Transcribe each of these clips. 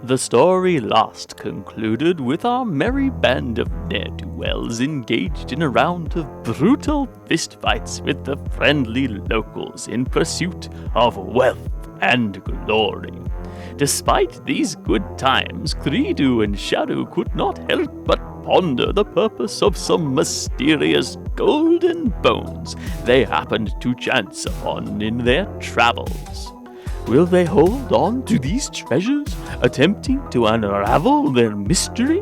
The story last concluded with our merry band of ne'er-do-wells engaged in a round of brutal fistfights with the friendly locals in pursuit of wealth and glory. Despite these good times, Credo and Shadow could not help but ponder the purpose of some mysterious golden bones they happened to chance upon in their travels. Will they hold on to these treasures, attempting to unravel their mystery?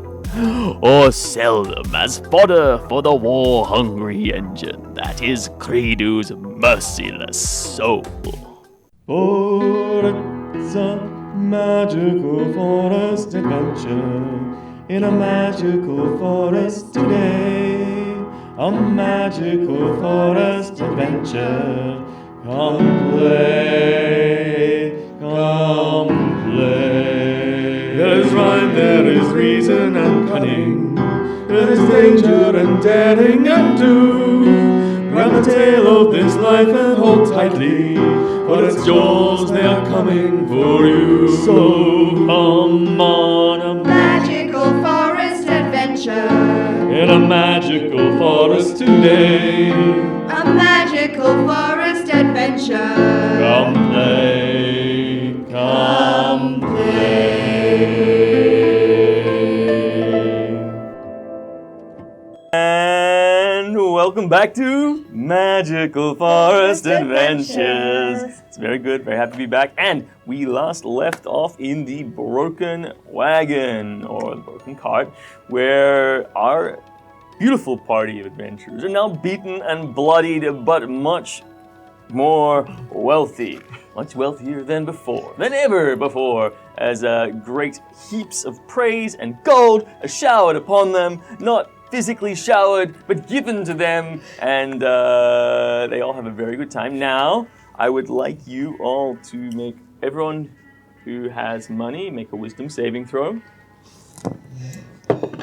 Or sell them as fodder for the war-hungry engine that is Credo's merciless soul? For it's a magical forest adventure in a magical forest today. A magical forest adventure. Come play, come play. There is rhyme, there is reason and cunning. There is danger and daring and do. Grab the tail of this life and hold tightly, for it's yours, they are coming for you. So come on a magical forest adventure. In a magical forest today. A magical forest adventure. Come play, come play. And welcome back to Magical Forest Adventures. It's very good, very happy to be back. And we last left off in the broken wagon, or the broken cart, where our beautiful party of adventurers are now beaten and bloodied, but much more wealthy. Much wealthier than before, than ever before, as great heaps of praise and gold are showered upon them, not physically showered, but given to them, and they all have a very good time. Now, I would like you all to make everyone who has money make a wisdom saving throw.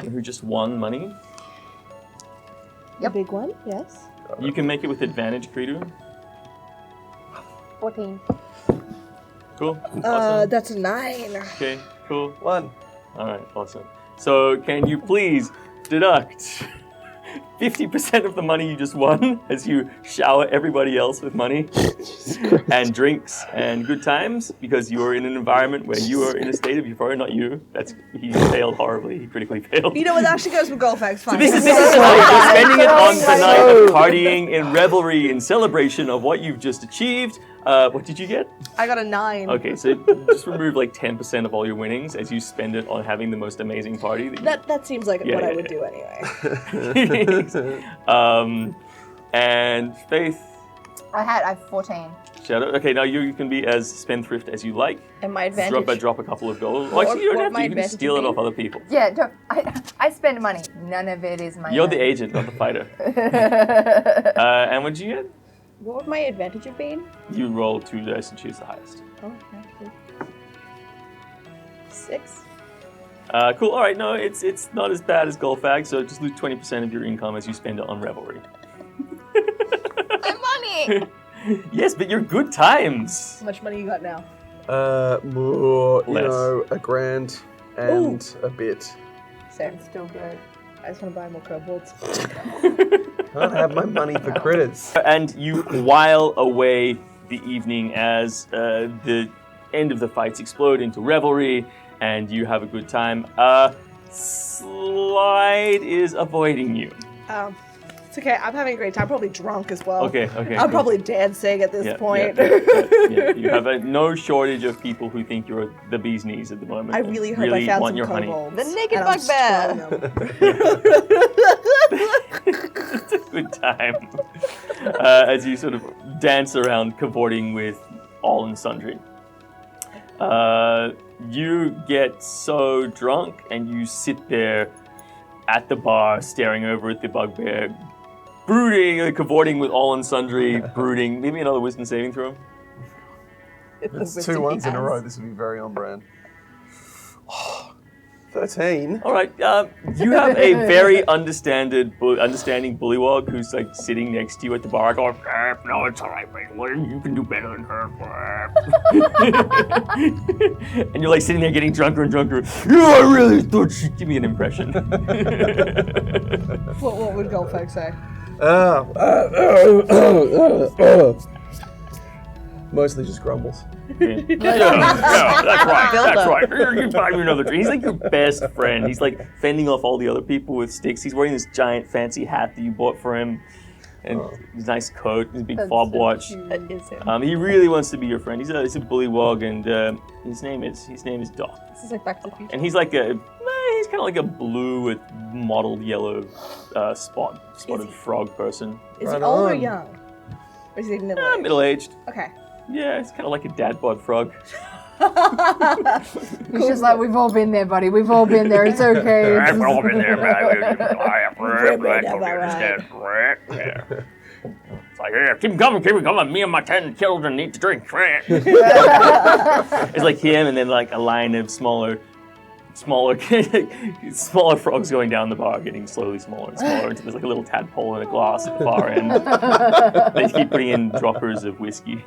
Who just won money. Yep. Big one, yes. You can make it with advantage, Credo. 14. Cool. Awesome. That's a 9. Okay, cool. 1. All right, awesome. So can you please deduct 50% of the money you just won as you shower everybody else with money and drinks and good times, because you are in an environment where you are in a state of euphoria, not you. He failed horribly. He critically failed. You know what? That actually goes with Golfax. Fine. So this is the night. You're spending it on the night of partying in revelry in celebration of what you've just achieved. What did you get? I got a 9. Okay, so just remove like 10% of all your winnings as you spend it on having the most amazing party. That seems like what I would do anyway. And Faith. I have 14. Shadow. Okay, now you can be as spendthrift as you like. And my advantage. Drop a couple of gold. Well, actually, you don't have to. You can steal it off other people. Yeah, I spend money. None of it is my You're own. the agent, not the fighter. And what did you get? What would my advantage have been? You roll 2 dice and choose the highest. Oh, okay. 6. Cool. All right. No, it's not as bad as Golfag. So just lose 20% of your income as you spend it on revelry. My money. Yes, but you're good times. How much money you got now? More, Less. $1 grand and a bit. Same. Still good. I just want to buy more kobolds. Can't have my money for critters. And you while away the evening as the end of the fights explode into revelry, and you have a good time. Slide is avoiding you. It's okay. I'm having a great time. I'm probably drunk as well. Okay. I'm probably dancing at this point. Yeah. You have no shortage of people who think you're the bee's knees at the moment. I really hope I found some your honey. kobolds. The naked and I'm bugbear. It's a good time as you sort of dance around cavorting with all and sundry. You get so drunk and you sit there at the bar staring over at the bugbear, brooding, cavorting with all and sundry, brooding. Maybe another wisdom saving throw. It's 2 ones in a row. This would be very on brand. 13. All right. You have a very understanding bullywog who's like sitting next to you at the bar, going, "No, it's all right, mate. You can do better than her." And you're like sitting there getting drunker and drunker. I really thought she'd give me an impression. What would Goldfolk say? Mostly just grumbles. Yeah, that's right. That's right. You buy me another drink. He's like your best friend. He's like fending off all the other people with sticks. He's wearing this giant fancy hat that you bought for him, and his nice coat, his big fob watch. That is him. He really wants to be your friend. He's a bullywog, and his name is Doc. This is like Back to the Future. And he's like he's kind of like a blue with mottled yellow spotted frog person. Is Right he old or on. young? Or is he middle-aged? Middle-aged. Okay. Yeah, it's kind of like a dad bod frog. He's just like, we've all been there, buddy. We've all been there. It's okay. I've all been there, man. It's like, yeah, keep coming. Me and my 10 children need to drink. It's like him, and then like a line of smaller frogs going down the bar, getting slowly smaller and smaller. Until there's like a little tadpole in a glass at the far end. They keep putting in droppers of whiskey.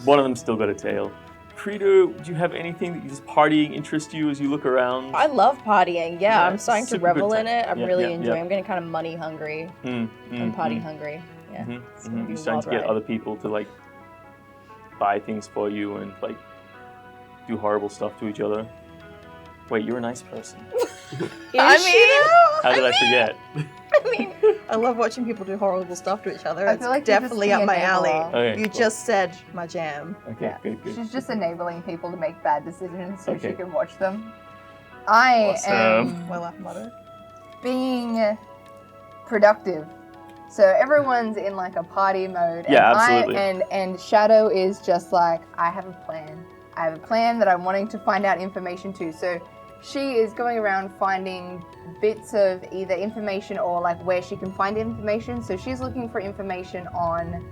One of them's still got a tail. Credo, do you have anything that just partying interests you as you look around? I love partying. Yeah, I'm starting to super revel good in it. I'm time. really enjoying. I'm getting kind of money hungry and party hungry. Yeah, it's gonna be You're a starting wild to get ride. other people to like buy things for you and like do horrible stuff to each other. Wait, you're a nice person. I mean, How did I forget? I love watching people do horrible stuff to each other. I It's feel like you're definitely just up my being alley. enabler. Okay, You cool. just said my jam. Okay, good. She's just enabling people to make bad decisions so Okay. she can watch them. I Awesome. am My life motto. being productive. So everyone's in like a party mode. Yeah, and absolutely. And Shadow is just like, I have a plan. I have a plan that I'm wanting to find out information to. So she is going around finding bits of either information or like where she can find information. So she's looking for information on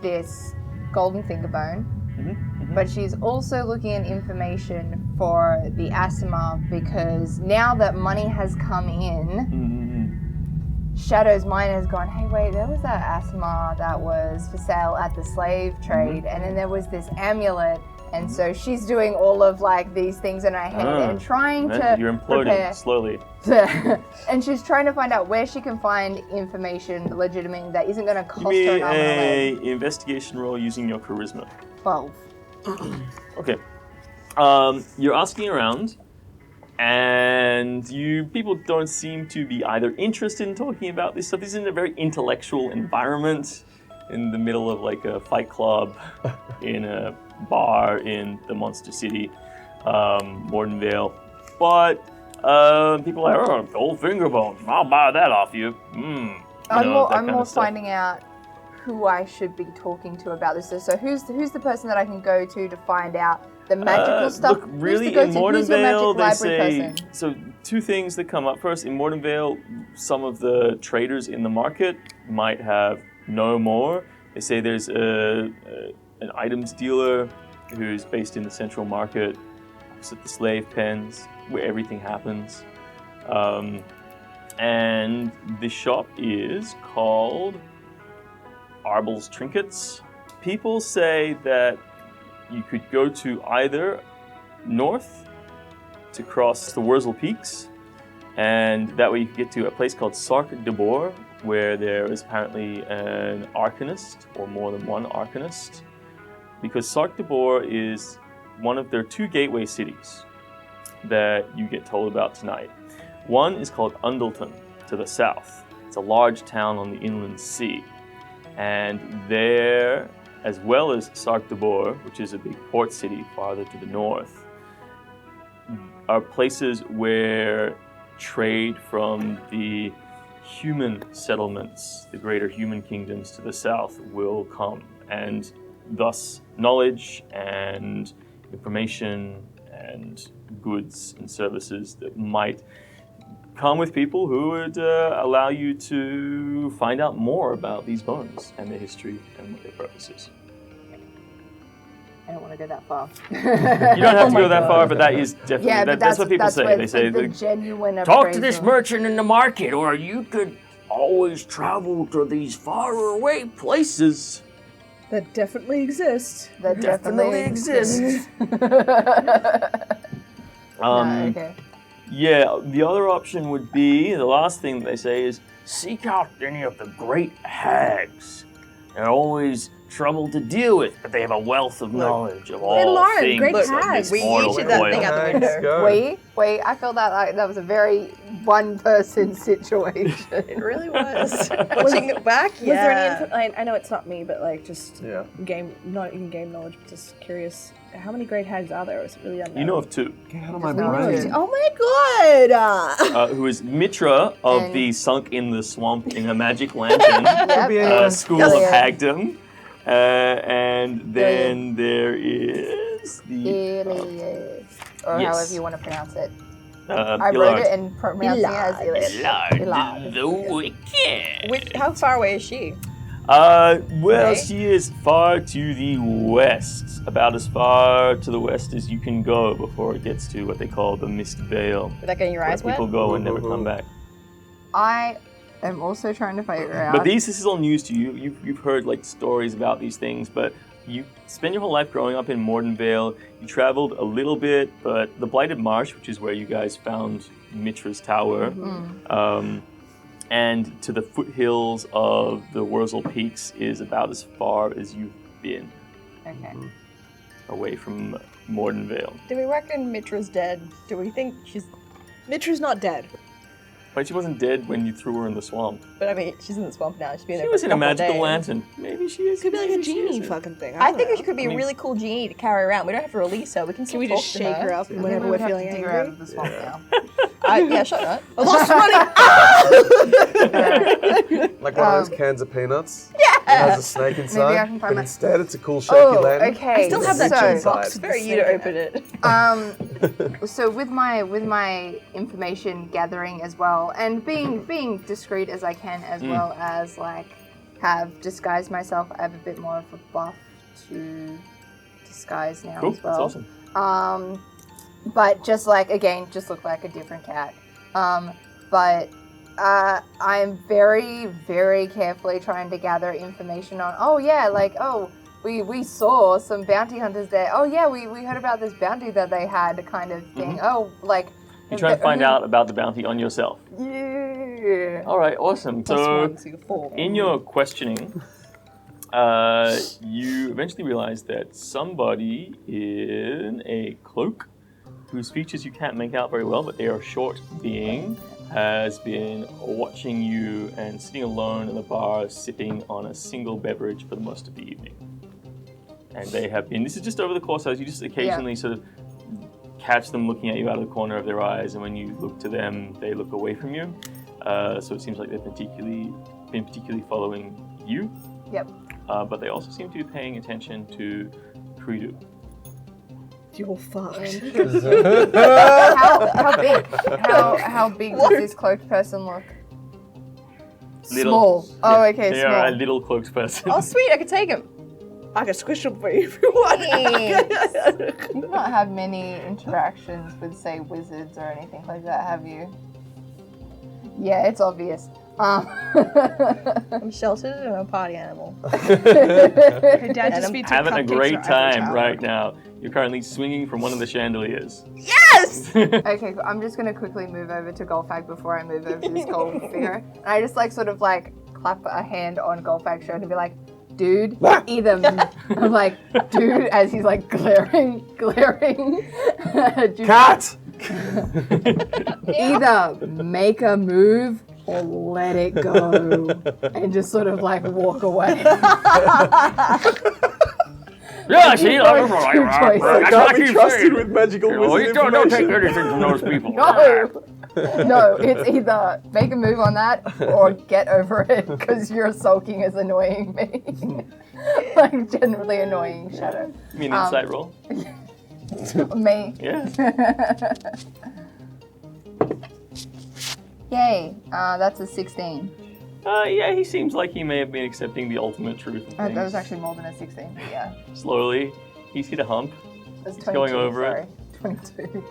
this golden finger bone. But she's also looking at information for the Asima because now that money has come in, Shadow's mind has gone, hey, wait, there was that Asima that was for sale at the slave trade, and then there was this amulet, and so she's doing all of like these things in her head and trying to You're imploding prepare. slowly. And she's trying to find out where she can find information legitimately that isn't going to cost Give her me an arm and a leg. a investigation roll using your charisma. 12. Okay. You're asking around, and people don't seem to be either interested in talking about this stuff. This is in a very intellectual environment, in the middle of like a fight club, in a bar in the Monster City, Mordenvale. But people are like, oh, old finger bone. I'll buy that off you. I'm That more finding out who I should be talking to about this. So who's the person that I can go to find out the magical stuff? Look, really, who's to go in to? Who's your Mordenvale, magic they library say person? so. Two things that come up first in Mordenvale. Some of the traders in the market might know more. They say there's an items dealer who's based in the central market, opposite the slave pens, where everything happens. And the shop is called Arbel's Trinkets. People say that you could go to either north to cross the Wurzel Peaks, and that way you could get to a place called Sark de Boer, where there is apparently an arcanist, or more than one arcanist, because Sark de Boer is one of their two gateway cities that you get told about tonight. One is called Undleton, to the south. It's a large town on the inland sea. And there, as well as Sark de Boer, which is a big port city farther to the north, are places where trade from the human settlements, the greater human kingdoms to the south, will come. And thus, knowledge and information and goods and services that might come with people who would allow you to find out more about these bones and their history and what their purpose is. I don't want to go that far. You don't have to go that far, but that is definitely Yeah, but that's what people say. where They it's say like the genuine Talk to this appraisal. merchant in the market, or you could always travel to these far away places. That definitely exists. That definitely exists. Okay. Yeah, the other option would be, the last thing that they say is, seek out any of the great hags. They're always trouble to deal with, but they have a wealth of knowledge of all Lauren, things great of hags. this We mortal yeeted that coil. thing out the Hags, window. go. Wait, I feel that was a very one-person situation. It really was. Watching it back, Was there any I know it's not me, but like just Yeah. not even game knowledge, but just curious. How many great hags are there? Or is it really unknown? You know of two, Get out of my No, brain. Oh my god! who is Mitra of And- the Sunk in the Swamp in a Magic Lantern Yep, be and anyone. School of Iliad. Hagdom. And then there is the Iliad, or Yes. however you want to pronounce it. I wrote Illard. it and pronounced it as Iliad. Lord the Wicked. How far away is she? Well, Right? she is far to the west, about as far to the west as you can go before it gets to what they call the Mist Vale, Without getting your where eyes wet? people go and never come back. I am also trying to figure out. But this is all news to you. You've heard like stories about these things, but you spend your whole life growing up in Mordenvale. You traveled a little bit, but the Blighted Marsh, which is where you guys found Mitra's tower, and to the foothills of the Wurzel Peaks is about as far as you've been Okay. away from Mordenvale. Do we reckon Mitra's dead? Do we think she's... Mitra's not dead. But she wasn't dead when you threw her in the swamp. But I mean, she's in the swamp now. She's been there She for was in a couple magical days. lantern. Maybe she is. Could be like a maybe she genie isn't. fucking thing. I think don't she could be I a mean- really cool genie to carry around. We don't have to release her. We can know. still Can we talk just to shake her up I think whenever we we're have to feeling dig her out angry? of the swamp now. Yeah, shut up. I lost money! Like one of those cans of peanuts. Yeah. It has a snake inside, I can find but my- instead it's a cool shaky Oh, lantern. okay. I still have that so, gin box. It's very you to open it. So with my information gathering as well, and being discreet as I can, as well as like have disguised myself, I have a bit more of a buff to disguise now Cool, as well. that's awesome. But just like again, just look like a different cat. But I'm very, very carefully trying to gather information on. Oh yeah, like we saw some bounty hunters there. Oh yeah, we heard about this bounty that they had, kind of thing. Oh, like You're trying to find out about the bounty on yourself. Yeah. All right, awesome. Plus So, one, so you're 4. in your questioning, you eventually realize that somebody in a cloak, whose features you can't make out very well, but they are short being, has been watching you and sitting alone in the bar, sipping on a single beverage for the most of the evening. And they have been, this is just over the course of, you just occasionally sort of catch them looking at you out of the corner of their eyes, and when you look to them, they look away from you. So it seems like they've been particularly following you. Yep. But they also seem to be paying attention to Kridu. You're fucked. How big? How big does this cloaked person look? Little. Small. Oh, okay, They small. are a little cloaked person. Oh, sweet, I could take him. I can squish them for you if you want. You do not have many interactions with, say, wizards or anything like that, have you? Yeah, it's obvious. I'm sheltered and I'm a party animal. Her dad just feeds her Having a cupcakes great or Eiffel time Tower. right now. You're currently swinging from one of the chandeliers. Yes! Okay, I'm just gonna quickly move over to Golfag before I move over to this gold figure. And I just like sort of like clap a hand on Golfag's shoulder and be like, dude, either I'm like, dude, as he's like glaring. Cat! Either make a move or let it go. And just sort of like walk away. Yeah, see, Two choices. I can't be trusted with magical wizard don't take information. anything from those people. No, it's either make a move on that or get over it because your sulking is annoying me. Like, generally annoying Shadow. You mean insight roll? Me. Yeah. Yay, that's a 16. Yeah, he seems like he may have been accepting the ultimate truth of That was things. actually more than a 16, but yeah. Slowly, He's hit a hump. That's He's 22, going over sorry. it. 22.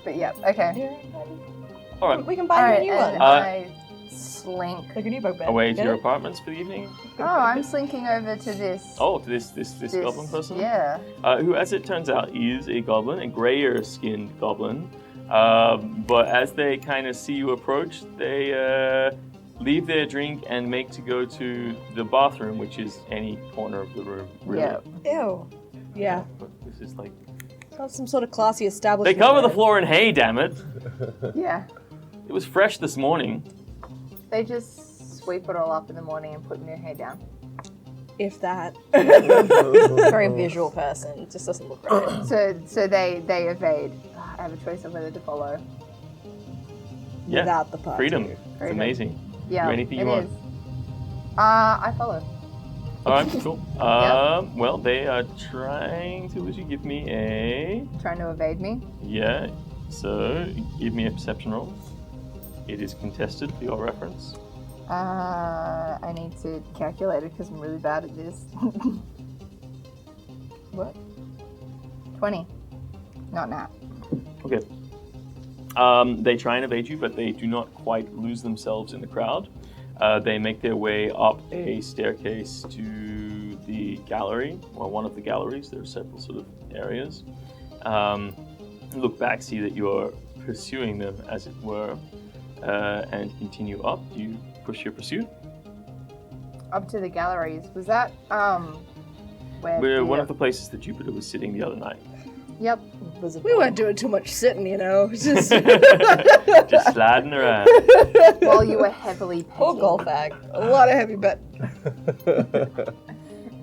But yeah, okay. All right. We can buy you a new and one. I slink. Like a new bug bed. Away to Get your it? apartments for the evening. Oh, I'm slinking over to this. Oh, to this goblin person? Yeah. Who, as it turns out, is a goblin, a grayer-skinned goblin. But as they kind of see you approach, they leave their drink and make to go to the bathroom, which is any corner of the room, really. Yeah. Ew. Yeah. But this is like... Sounds some sort of classy They establishment. cover the there. floor in hay, damn it. Yeah. It was fresh this morning. They just sweep it all up in the morning and put new hair down. If that. Very visual person. It just doesn't look right. So they evade. I have a choice of whether to follow. Yeah. Without the party. Freedom. It's Freedom. amazing. Yeah, Do anything you it want. is. I follow. All right, cool. Yeah. Well, they are trying to let you give me a... Trying to evade me. Yeah, so give me a perception roll. It is contested for your reference. I need to calculate it because I'm really bad at this. What? 20. Not nat. Okay. They try and evade you, but they do not quite lose themselves in the crowd. They make their way up a staircase to the gallery, or one of the galleries. There are several sort of areas. Look back, see that you're pursuing them, as it were, and continue up. Do you push your pursuit? Up to the galleries. Was that, where We're one of the places that Jupiter was sitting the other night. Yep. We weren't doing too much sitting, you know. Just Just sliding around. While you were heavily Poor petting. golf bag. a lot of heavy bet.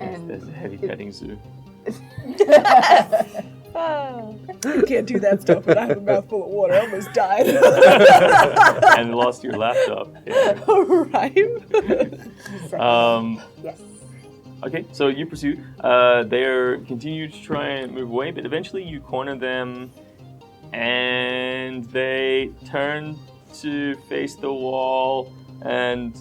And There's a heavy petting zoo. You can't do that stuff when I have a mouthful of water. I almost died. And lost your laptop. Yeah. Right? yes. Okay, so you pursue. They continue to try and move away, but eventually you corner them, and they turn to face the wall and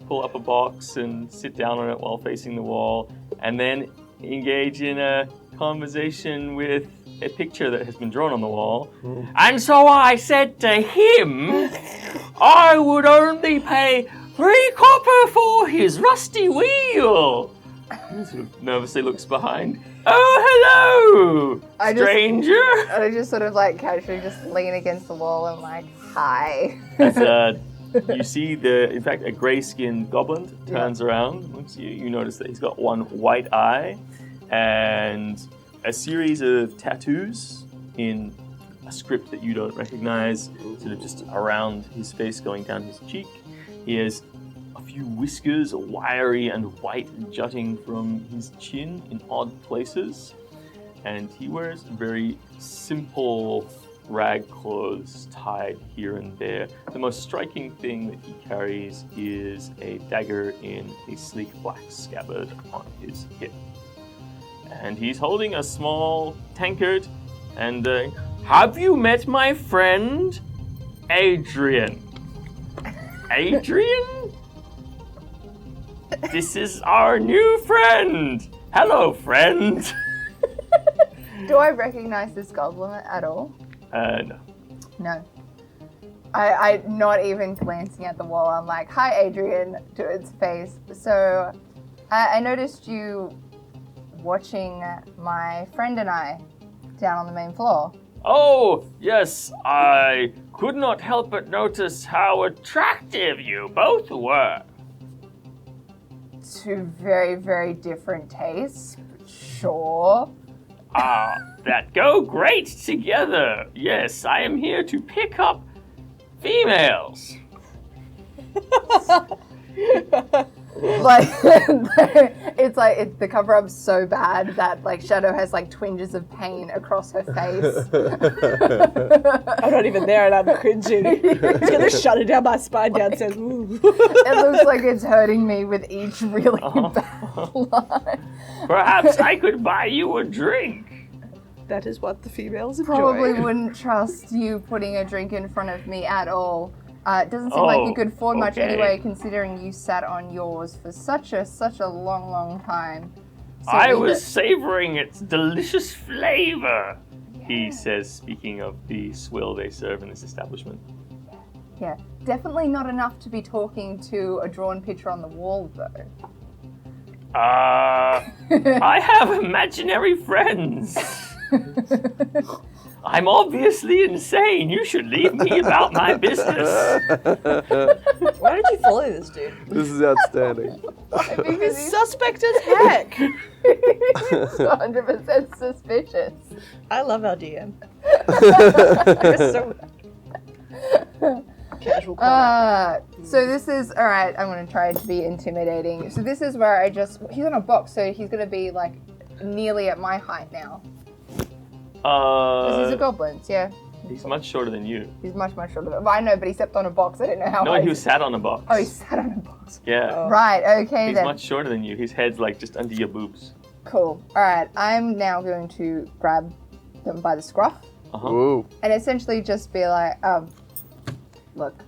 pull up a box and sit down on it while facing the wall, and then engage in a conversation with a picture that has been drawn on the wall. And so I said to him, I would only pay 3 copper for his rusty wheel. He sort of nervously looks behind. Oh, hello, stranger. I just sort of like casually just lean against the wall and like, hi. As, you see in fact, a grey-skinned goblin turns around, looks at you. You notice that he's got one white eye and a series of tattoos in a script that you don't recognize, sort of just around his face going down his cheek. He has a few whiskers, wiry and white, jutting from his chin in odd places. And he wears very simple rag clothes tied here and there. The most striking thing that he carries is a dagger in a sleek black scabbard on his hip. And he's holding a small tankard and have you met my friend, Adrian? Adrian? This is our new friend. Hello, friend. Do I recognize this goblin at all? No. No. I not even glancing at the wall. I'm like, hi, Adrian, to its face. So I noticed you watching my friend and I down on the main floor. Oh, yes, I could not help but notice how attractive you both were. Two very, very different tastes. Sure. That go great together. Yes, I am here to pick up females. Like, it's like the cover up's so bad that like Shadow has like twinges of pain across her face. I'm not even there and I'm cringing. It's gonna shut it down my spine downstairs. Ooh. It looks like it's hurting me with each really bad line. Perhaps I could buy you a drink. That is what the females enjoy. Probably wouldn't trust you putting a drink in front of me at all. It doesn't seem like you could afford much okay. anyway, considering you sat on yours for such a long, long time. I eat was it. savoring its delicious flavor, he says, speaking of the swill they serve in this establishment. Yeah, definitely not enough to be talking to a drawn picture on the wall, though. I have imaginary friends. I'm obviously insane. You should leave me about my business. Why did you follow this dude? This is outstanding. Because he's Suspect as heck. 100% suspicious. I love our DM. You're so casual. So this is, alright, I'm going to try to be intimidating. So this is where he's on a box, so he's going to be like nearly at my height now. Because he's a goblin, yeah. He's much shorter than you. He's much, much shorter. Well, I know, but he stepped on a box. I didn't know how No, high. he was sat on a box. Oh, he sat on a box. Yeah. Right, okay He's then. much shorter than you. His head's like just under your boobs. Cool. Alright, I'm now going to grab them by the scruff Ooh. and essentially just be like, look,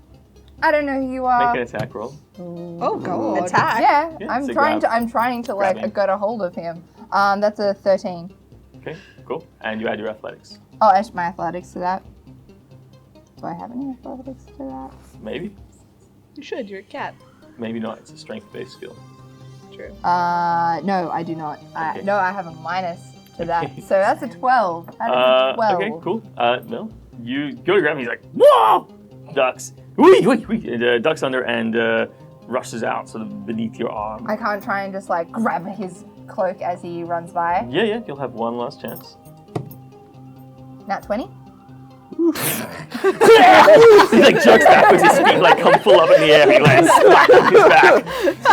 I don't know who you are. Make an attack roll. Oh god. Attack. Yeah, Yeah, I'm it's a trying grab. to like Grabbing. get a hold of him. That's a 13. Okay, cool. And you add your athletics. Oh, add my athletics to that. Do I have any athletics to that? Maybe. You should, you're a cat. Maybe not. It's a strength-based skill. True. No, I do not. Okay. No, I have a minus to that. Okay. So that's a 12. That is a 12. Okay, cool. No, you go to grab him. He's like, whoa! Ducks. Wee, wee, wee. And, ducks under and rushes out sort of beneath your arm. I can't try and just like grab his cloak as he runs by. Yeah, you'll have one last chance. Nat 20? He like jerks back with his feet, like come full up in the air. He lands flat on his back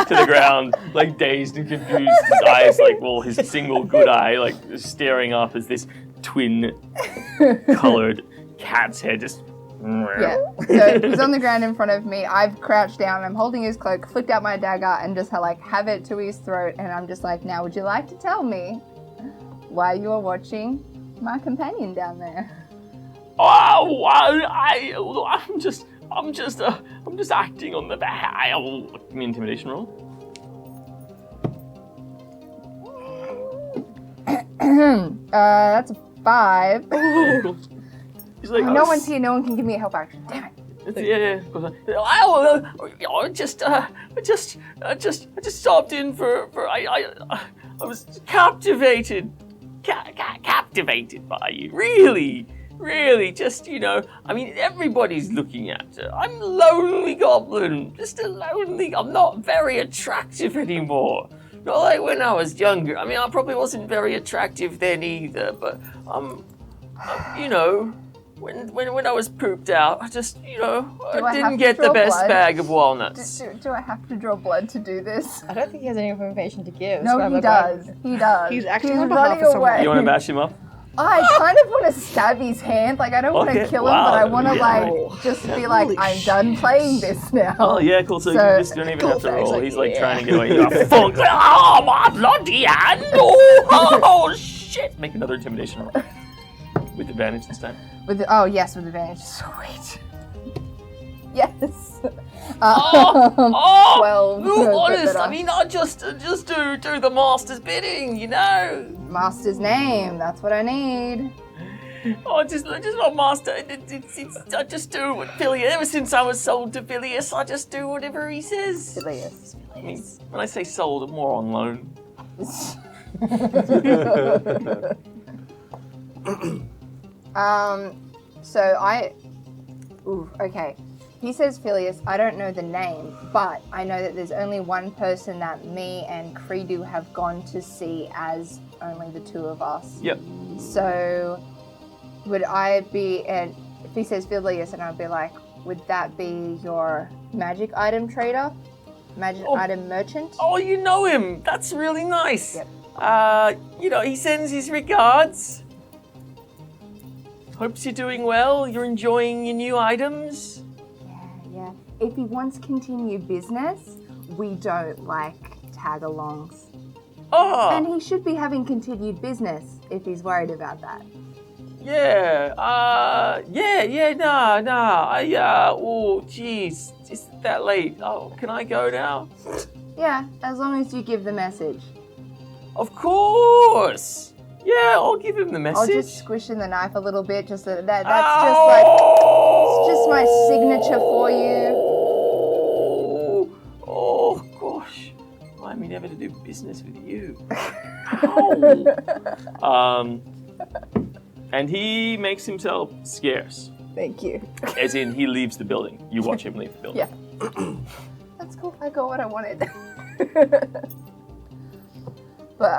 to the ground, like dazed and confused. His eyes, like, well, his single good eye, like staring up as this twin-colored cat's head just. Yeah. So he's on the ground in front of me. I've crouched down. I'm holding his cloak, flicked out my dagger, and just have it to his throat. And I'm just like, now, would you like to tell me why you are watching my companion down there? Oh, I'm just acting on the back. Give me an intimidation roll. That's a 5. Cool. He's like, No one's here. No one can give me a help action. Damn it. Yeah. Of course. I just stopped in for I was captivated by you. Really, just, I mean, everybody's looking at her. I'm a lonely goblin, I'm not very attractive anymore. Not like when I was younger. I mean, I probably wasn't very attractive then either, but, when I was pooped out, I just, I have didn't to get the draw best blood? bag of walnuts. Do I have to draw blood to do this? I don't think he has any information to give. No, he does. He does. He's acting on behalf running of someone. away. You want to bash him up? I kind of want to stab his hand. Like, I don't want to Okay, kill him, wow, but I want to, yeah. just be like, Holy I'm done playing this now. Oh, yeah, cool. So, you just don't even have to roll. like, He's like yeah. trying to get away. You're like, fuck! Oh, my bloody hand! Oh, shit! Make another intimidation roll. With advantage this time. With yes, with advantage. Sweet. Yes. 12. No, Honest, better. I mean, I just do the master's bidding, Master's name. That's what I need. Oh, just my master. I just do what Phileas. Ever since I was sold to Phileas, I just do whatever he says. Phileas. I mean, when I say sold, I'm more on loan. Okay. He says Phileas. I don't know the name, but I know that there's only one person that me and Credu have gone to see as only the two of us. Yep. So, would I be, and if he says Phileas, and I'd be like, would that be your magic item trader? Magic item merchant? Oh, you know him. That's really nice. Yep. He sends his regards. Hopes you're doing well. You're enjoying your new items. Yeah. If he wants continued business, we don't tag-alongs. Oh. And he should be having continued business if he's worried about that. Yeah. Oh, jeez. It's that late. Oh, can I go now? Yeah, as long as you give the message. Of course! Yeah, I'll give him the message. I'll just squish in the knife a little bit, just that's just like, it's just my signature for you. Oh, gosh. Remind me never to do business with you. Ow. And he makes himself scarce. Thank you. As in, he leaves the building. You watch him leave the building. Yeah. That's cool. I got what I wanted. But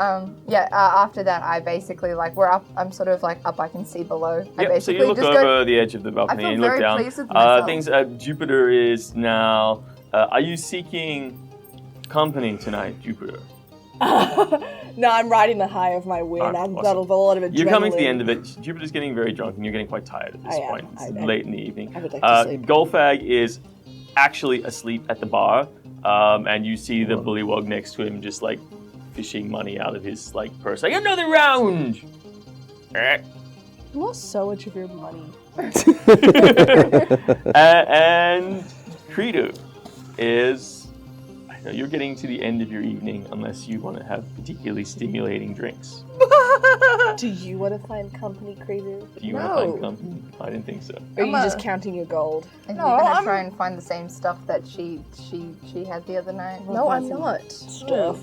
after that, I basically we're up. I'm sort of up. I can see below. I Yep, so basically you look just over the edge of the balcony I feel and look very down. pleased with myself. Jupiter is now. Are you seeking company tonight, Jupiter? No, I'm riding the high of my win. Alright, I've awesome. got a lot of adrenaline. You're coming to the end of it. Jupiter's getting very drunk, and you're getting quite tired at this I am. point. It's I late in the evening. I would like to sleep. Golfag is actually asleep at the bar, and you see the bullywug next to him just fishing money out of his purse. Another round. You lost so much of your money. And Credo is. I know you're getting to the end of your evening, unless you want to have particularly stimulating drinks. Do you want to find company, Credo? Do you want to find company? I didn't think so. Or are you just counting your gold? And you're gonna try and find the same stuff that she had the other night. No, I'm not. Stuff.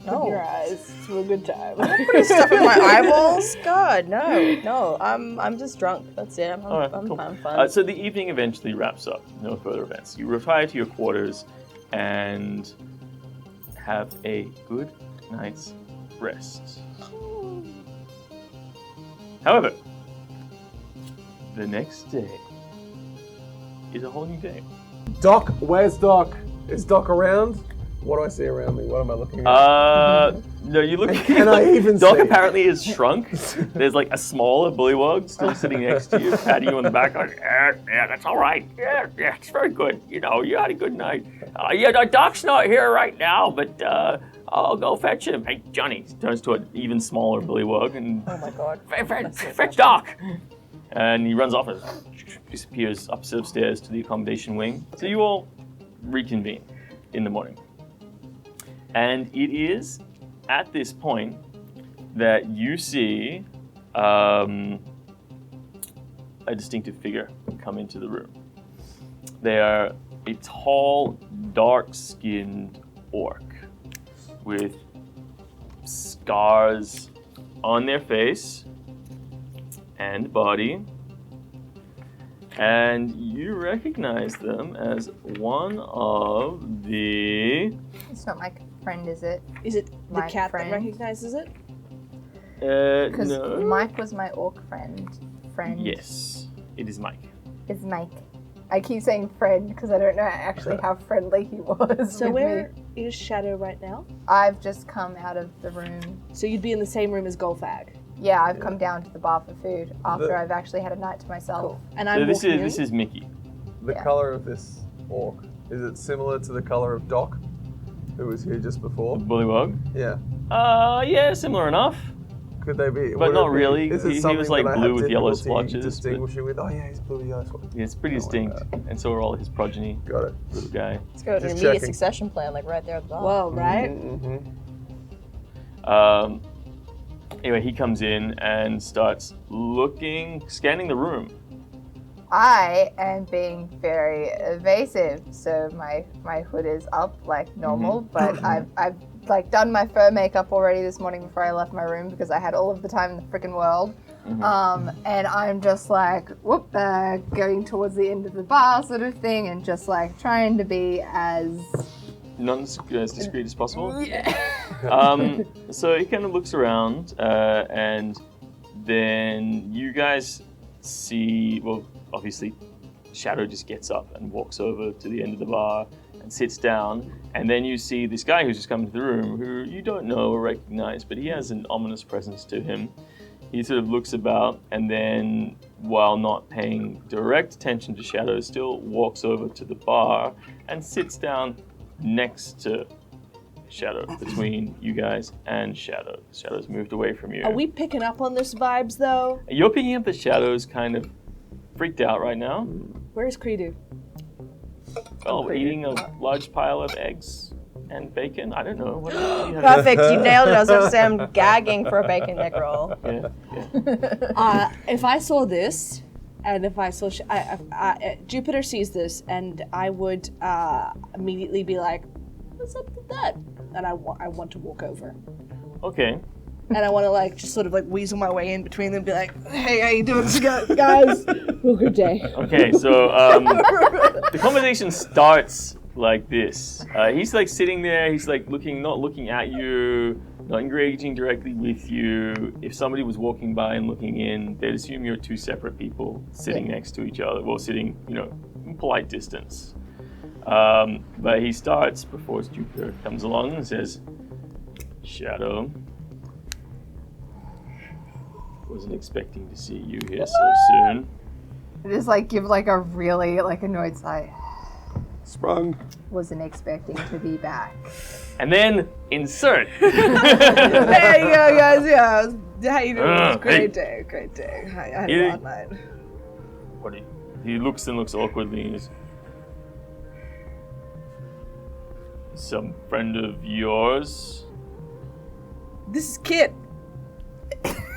No. Your eyes. It's a good time. Putting stuff in my eyeballs? God, no. I'm just drunk. That's it. I'm Cool. fun. So the evening eventually wraps up. No further events. You retire to your quarters and have a good night's rest. However, the next day is a whole new day. Doc, where's Doc? Is Doc around? What do I see around me? What am I looking at? No, you look. Can I even Doc see? apparently is shrunk. There's a smaller bullywug still sitting next to you, patting you on the back. Yeah, that's all right. Yeah, it's very good. You had a good night. Doc's not here right now, but I'll go fetch him. Hey, Johnny turns to an even smaller bullywug and Oh my god. fetch Doc. And he runs off and disappears upstairs to the accommodation wing. So you all reconvene in the morning. And it is at this point that you see a distinctive figure come into the room. They are a tall, dark-skinned orc with scars on their face and body. And you recognize them as one of the... It's not my friend, is it? Is it the My cat friend. that recognizes it? Because no. Mike was my orc friend. Yes, it is Mike. It's Mike. I keep saying friend because I don't know actually how friendly he was. So with where me. is Shadow right now? I've just come out of the room. So you'd be in the same room as Golfag. Yeah, I've come down to the bar for food after I've actually had a night to myself. Cool. And So I'm this walking is in. Mickey. The Yeah. colour of this orc, is it similar to the colour of Doc, who was here just before? Bullywug. Yeah. Yeah, similar enough. Could they be? But would it not be- really. Is it He was, something like, that I blue have with yellow difficulty splotches, but- Distinguishing with. Oh yeah, he's blue with yellow splotches. Yeah, it's pretty distinct, and so are all his progeny. Got it. Little guy. Let's go to an Just immediate checking. succession plan, right there at the bar. Whoa, right? Mm-hmm. Anyway, he comes in and starts scanning the room. I am being very evasive, so my hood is up like normal, but I've done my fur makeup already this morning before I left my room because I had all of the time in the freaking world. And I'm just going towards the end of the bar sort of thing and just trying to be as... Not as discreet as possible. Yeah. So he kind of looks around, and then you guys see, well, obviously, Shadow just gets up and walks over to the end of the bar and sits down, and then you see this guy who's just come into the room, who you don't know or recognize, but he has an ominous presence to him. He sort of looks about, and then, while not paying direct attention to Shadow, still walks over to the bar and sits down next to Shadow, between you guys and Shadow. Shadow's moved away from you. Are we picking up on this vibes though? You're picking up that Shadow's kind of freaked out right now. Where's Credo? Oh, eating a large pile of eggs. and bacon. I don't know. What else do you have? Perfect, you nailed it. I was going to say I'm gagging for a bacon neck roll. Yeah. If I saw this, and if I saw Jupiter sees this, and I would immediately be like, "What's up with that?" And I want to walk over, Okay. and I want to like just sort of like weasel my way in between them, and be like, "Hey, how you doing, guys? Well, good day." Okay, so the conversation starts like this. He's like sitting there, he's like not looking at you, not engaging directly with you. If somebody was walking by and looking in, they'd assume you're two separate people sitting next to each other, well, sitting, in polite distance. But he starts before Jupiter comes along and says, Shadow, wasn't expecting to see you here so soon. Just like give like a really like annoyed sigh. Sprung. Wasn't expecting to be back. And then insert. There you go, guys. Yeah, how you doing? It was a great Hey. day. I had Yeah. a long night. What he looks awkwardly and is some friend of yours? This is Kit.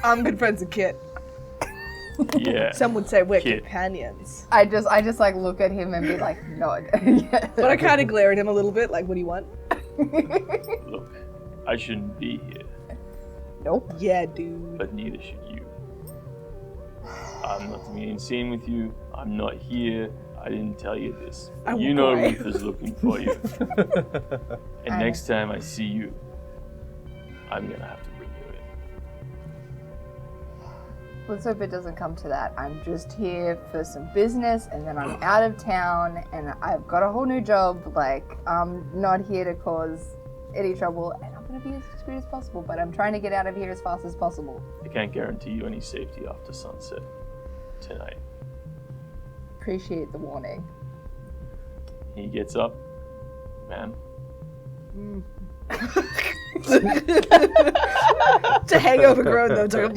I'm good friends with Kit. Yeah. Some would say we're Kit. companions. I just like look at him and be like, nod. Yeah. But I kind of glare at him a little bit, like, what do you want? Look, I shouldn't be here, Nope. Yeah, dude. but neither should you. I'm not being insane with you. I'm not here. I didn't tell you this. I You walk know away. Ruther's looking for you. And next time I see you, I'm gonna have to bring you in. Let's hope it doesn't come to that. I'm just here for some business and then I'm out of town and I've got a whole new job. Like, I'm not here to cause any trouble and I'm gonna be as discreet as possible, but I'm trying to get out of here as fast as possible. I can't guarantee you any safety after sunset tonight. Appreciate the warning. He gets up, ma'am. It's a hangover groan, though. It's like,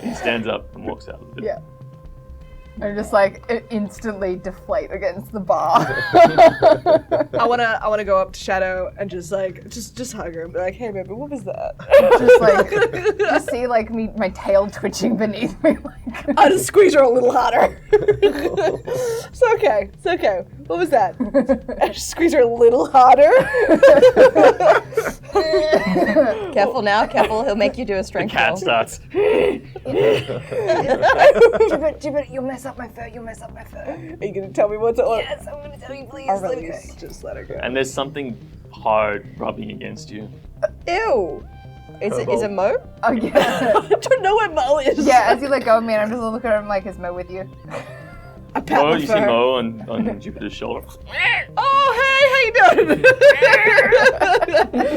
He stands up and walks out of the Yeah. I'm just like instantly deflate against the bar. I wanna go up to Shadow and just hug her and be like, hey baby, what was that? just see like my tail twitching beneath me. Like, I'll just squeeze her a little harder. It's okay. What was that? I just squeeze her a little harder. Careful now, careful. He'll make you do a strength cat roll. starts. Jupiter, you'll mess up my fur. Are you gonna tell me what's up? Yes, I'm gonna tell you, please. I'll release. Just let her go. And there's something hard rubbing against you. Ew. Is it Mo? Oh yeah. I don't know where Mo is. Yeah, as you let go of me, and I'm just looking at him like, is Mo with you? I pat Mo, my you see fur. Mo on Jupiter's shoulder. Oh, hey, how you doing?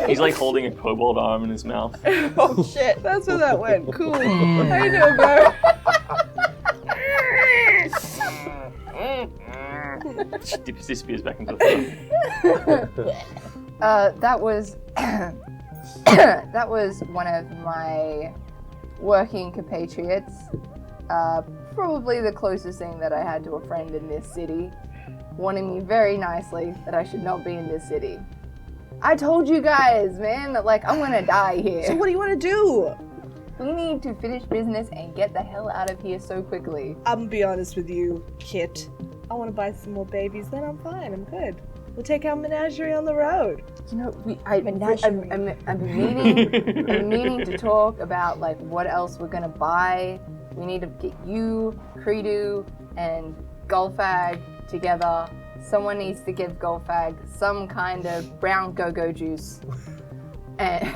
He's like holding a kobold arm in his mouth. Oh shit, that's where that went. Cool. How you doing, bro? Disappears back into the phone. That was that was one of my working compatriots. Probably the closest thing that I had to a friend in this city, warning me very nicely that I should not be in this city. I told you guys, man, that like I'm gonna die here. So what do you want to do? We need to finish business and get the hell out of here so quickly. I'm gonna be honest with you, Kit. I want to buy some more babies, then I'm fine. I'm good. We'll take our menagerie on the road. You know, I'm meaning to talk about like what else we're gonna buy. We need to get you, Credu, and Golfag together. Someone needs to give Golfag some kind of brown go-go juice. And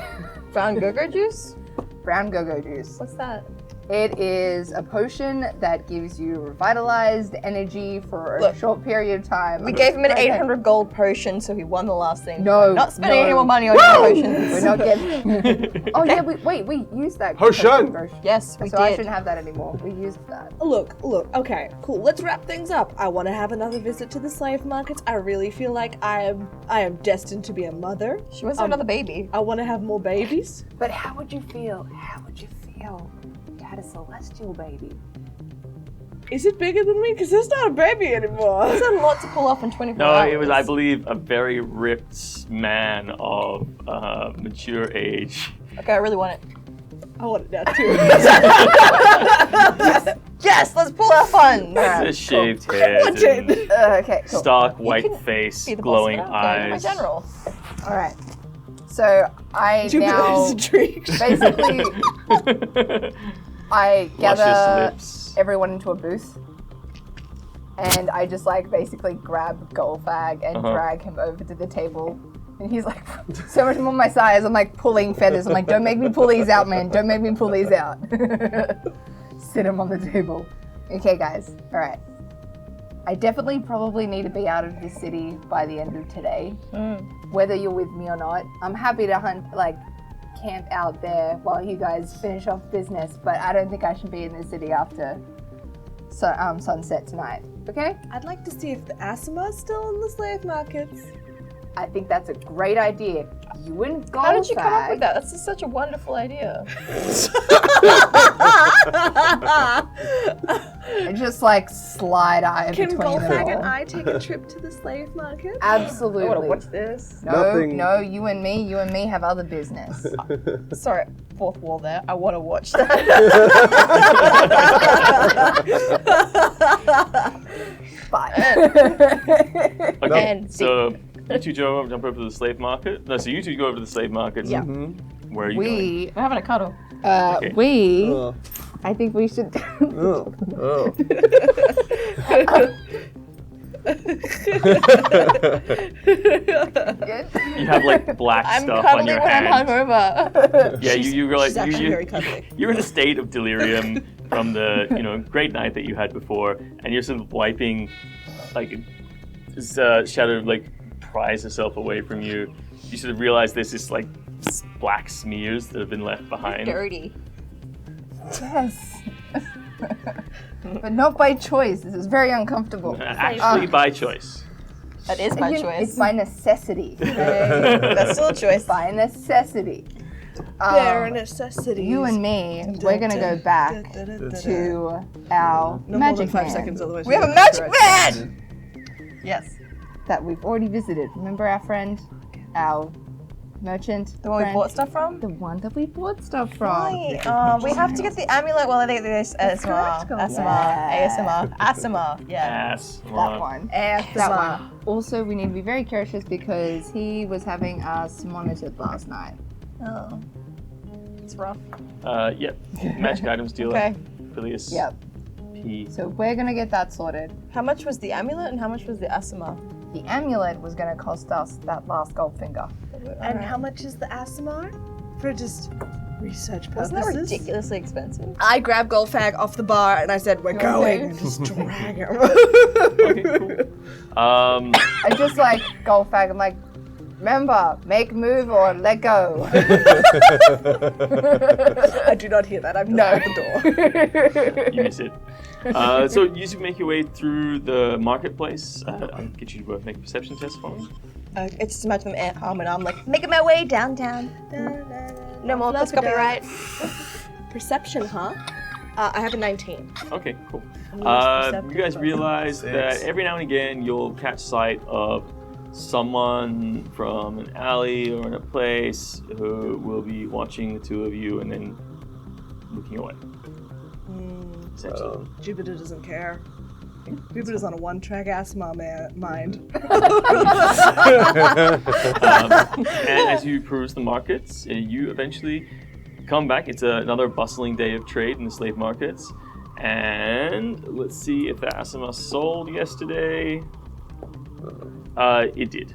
Brown go-go juice? brown go-go juice. What's that? It is a potion that gives you revitalized energy for a short period of time. We gave him an 800 gold potion, so he won the last thing. No, Not spending any no. more money on your potions. We're not getting. Oh yeah, we used that. Potion! potion. Yes, we So I did. shouldn't have that anymore. We used that. Look, okay, cool. Let's wrap things up. I want to have another visit to the slave markets. I really feel like I am destined to be a mother. She wants another baby. I want to have more babies. But how would you feel? How would you feel? You had a celestial baby. Is it bigger than me? Because it's not a baby anymore. It's a lot to pull off in 24 No, hours. it was, I believe, a very ripped man of mature age. Okay, I really want it. I want it now too. Yes, let's pull our funds. The shaved head, want it. Okay, cool. stark white face, Be the boss glowing of that. Okay, my eyes. general. All right. So I Jupiter now is intrigued. basically I Luscious gather lips. everyone into a booth, and I just like basically grab Goldfag and drag him over to the table. And he's like so much more my size. I'm like pulling feathers. I'm like, don't make me pull these out, man. Don't make me pull these out. Sit him on the table. Okay, guys. All right. I definitely probably need to be out of the city by the end of today. Whether you're with me or not. I'm happy to camp out there while you guys finish off business, but I don't think I should be in the city after sunset tonight. Okay? I'd like to see if the Asima's still in the slave markets. I think that's a great idea. You and Goldfag. How did you come up with that? That's just such a wonderful idea. I just like slide eye Can between them Goldfag and all. I take a trip to the slave market? Absolutely. I want to watch this. No, you and me have other business. Sorry, fourth wall there. I want to watch that. Bye. Okay, And so you two jump over to the slave market. No, so you two go over to the slave market. Yeah. Where are you going? We're having a cuddle. Okay. I think we should. You have like black I'm stuff on cuddling your when I'm hand. hungover. Yeah, you were like She's actually very cuddly. you're in a state of delirium from the great night that you had before, and you're sort of wiping like this shadow like pries herself away from you. You sort of realize there's this like black smears that have been left behind. Dirty. Yes. But not by choice. This is very uncomfortable. Actually, by choice. That is my It's choice. by necessity. That's still a choice. By necessity. Bare necessities. You and me, we're gonna go back to our No more than magic 5 man seconds, otherwise We have a we'll magic correct. man! Yes. that we've already visited. Remember our friend, our merchant? The one we friend? bought stuff from? The one that we bought stuff from. Right. We have to get the amulet. Well, I think this ASMR. ASMR. Yeah. Ass. That one. That one. Also, we need to be very cautious because he was having us monitored last night. Oh. It's rough. Yep. Magic items dealer. Okay. Phileas. Yep. P. So we're gonna get that sorted. How much was the amulet and how much was the ASMR? The amulet was gonna cost us that last gold finger. And how much is the Asimar? For just research purposes? Wasn't that ridiculously expensive? I grabbed Goldfag off the bar and I said, we're going. And just drag him. Okay, cool. I just like Goldfag. I'm like, remember, make move or let go. I do not hear that. I'm just at the door. You miss it. So you two make your way through the marketplace. I'll get you to both make a perception test for me. It's just imagine them arm in arm, like, making my way downtown. No more plus copyright. Perception, huh? I have a 19. Okay, cool. perceptive You guys person. realize that every now and again you'll catch sight of someone from an alley or in a place who will be watching the two of you and then looking away. Essentially. Jupiter doesn't care. Jupiter's on a one-track Asimar mind. And as you peruse the markets, you eventually come back. It's another bustling day of trade in the slave markets. And let's see if the Asima sold yesterday. It did.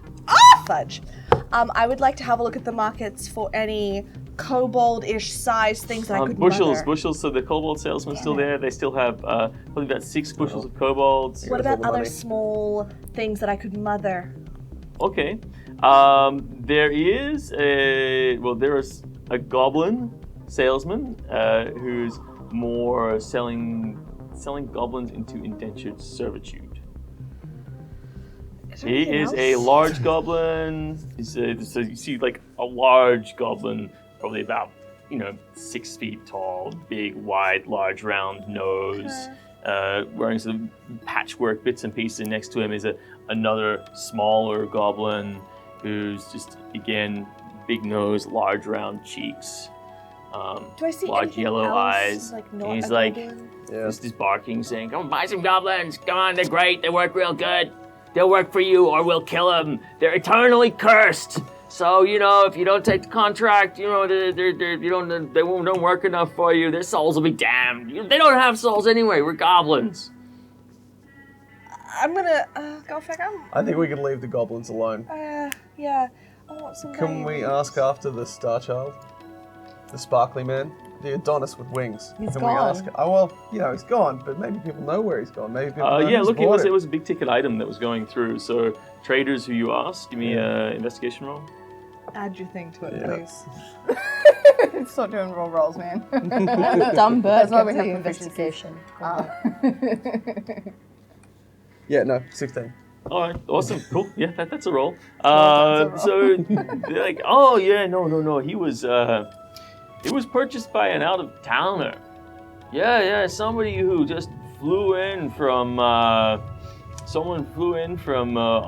Fudge. I would like to have a look at the markets for any kobold-ish size things that I could mother. Bushels. So the kobold salesman's still there. They still have probably about 6 bushels of kobolds. What about the other money. small things that I could mother? Okay. There is a goblin salesman who's more selling goblins into indentured servitude. He is a large goblin. So you see like a large goblin, probably about 6 feet tall, big, wide, large, round nose, wearing some patchwork bits and pieces. And next to him is another smaller goblin who's just, again, big nose, large round cheeks. Do I see large anything yellow else, eyes. like not And he's a like, goblin? just barking, saying, "Come buy some goblins. Come on, they're great. They work real good. They'll work for you, or we'll kill them. They're eternally cursed. So if you don't take the contract, they don't work enough for you. Their souls will be damned. They don't have souls anyway. We're goblins." I'm gonna go figure. I think we can leave the goblins alone. Yeah. I want some. Can we ask after the Star Child? The sparkly man? The Adonis with wings. He's Can gone. we ask? Oh, well, he's gone, but maybe people know where he's gone. Maybe people know who's Look, bought it was a big ticket item that was going through. So traders who you ask, give me an investigation roll. Add your thing to it, Yeah. please. Stop doing roll rolls, man. Dumb bird. That's why we kept have the proficiency. investigation. Yeah, no, 16. All right, awesome, cool. Yeah, that's a roll. That's a So they're like, "Oh yeah, no. He was purchased by an out of towner. Yeah, somebody who just flew in from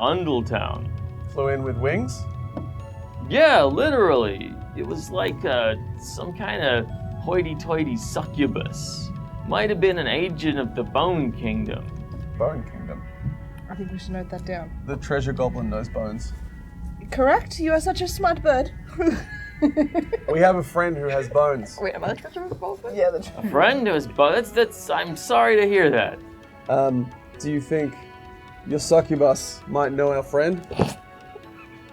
Undletown. Flew in with wings? Yeah, literally. It was like some kind of hoity-toity succubus. Might have been an agent of the Bone Kingdom. Bone Kingdom. I think we should note that down. The treasure goblin knows bones. Correct. You are such a smart bird. We have a friend who has bones. Wait, am I the treasure involved? Yeah, the A friend who was, that's. I'm sorry to hear that. Do you think your succubus might know our friend?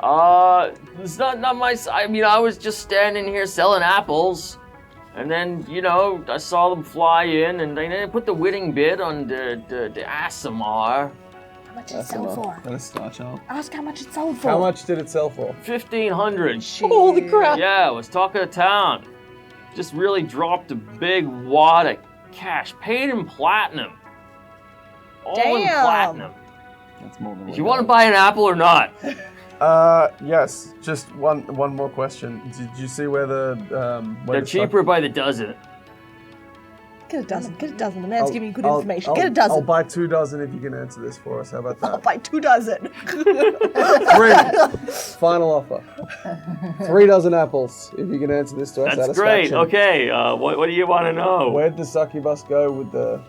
It's not my. I mean, I was just standing here selling apples, and then I saw them fly in, and they put the winning bid on the Asimar. How much did it sell for? That is Star Child. Ask how much it sold for. How much did it sell for? 1,500. Holy crap! Yeah, it was talk of the town. Just really dropped a big wad of cash, paid in platinum. All in Damn. platinum. That's more than If you want to buy an apple or not. Yes. Just one more question. Did you see where They're cheaper by the dozen. Get a dozen. Get a dozen. The man's giving you good information. I'll, Get a dozen. I'll buy 2 dozen if you can answer this for us. How about I'll that? buy 2 dozen. 3. Final offer. 3 dozen apples if you can answer this to our That's great. satisfaction. Okay, what do you want to know? Where'd the succubus go with the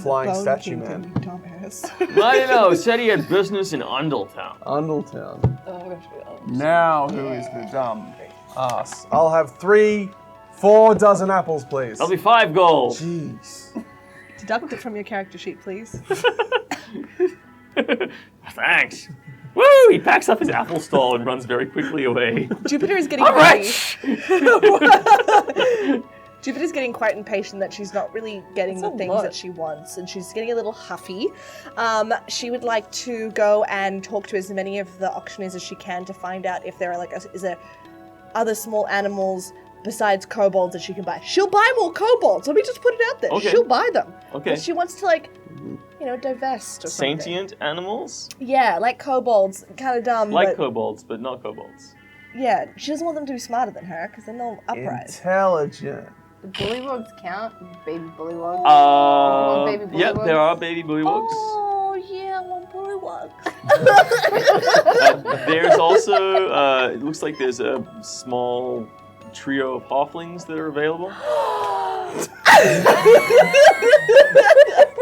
flying statue man? Dumbass. I don't know. Said he had business in Undletown. Undletown. Oh, gosh, we are. Now who is the dumb ass? I'll have 4 dozen apples, please. That'll be 5 gold. Jeez. Deduct it from your character sheet, please. Thanks. Woo! He packs up his apple stall and runs very quickly away. Jupiter is getting All right. Jupiter's getting quite impatient that she's not really getting That's the a things lot. that she wants, and she's getting a little huffy. She would like to go and talk to as many of the auctioneers as she can to find out if there are is there other small animals besides kobolds that she can buy. She'll buy more kobolds. Let me just put it out there. Okay. She'll buy them. Okay. But she wants to divest or something. Sentient animals? Yeah, like kobolds. Kind of dumb, Like but kobolds, but not kobolds. yeah, she doesn't want them to be smarter than her because then they'll uprise. Intelligent. Do bullywugs count? Baby bullywugs? Baby Yep, bullywugs? there are baby bullywugs. Oh yeah, I want bullywugs. There's also, it looks like there's a small trio of halflings that are available.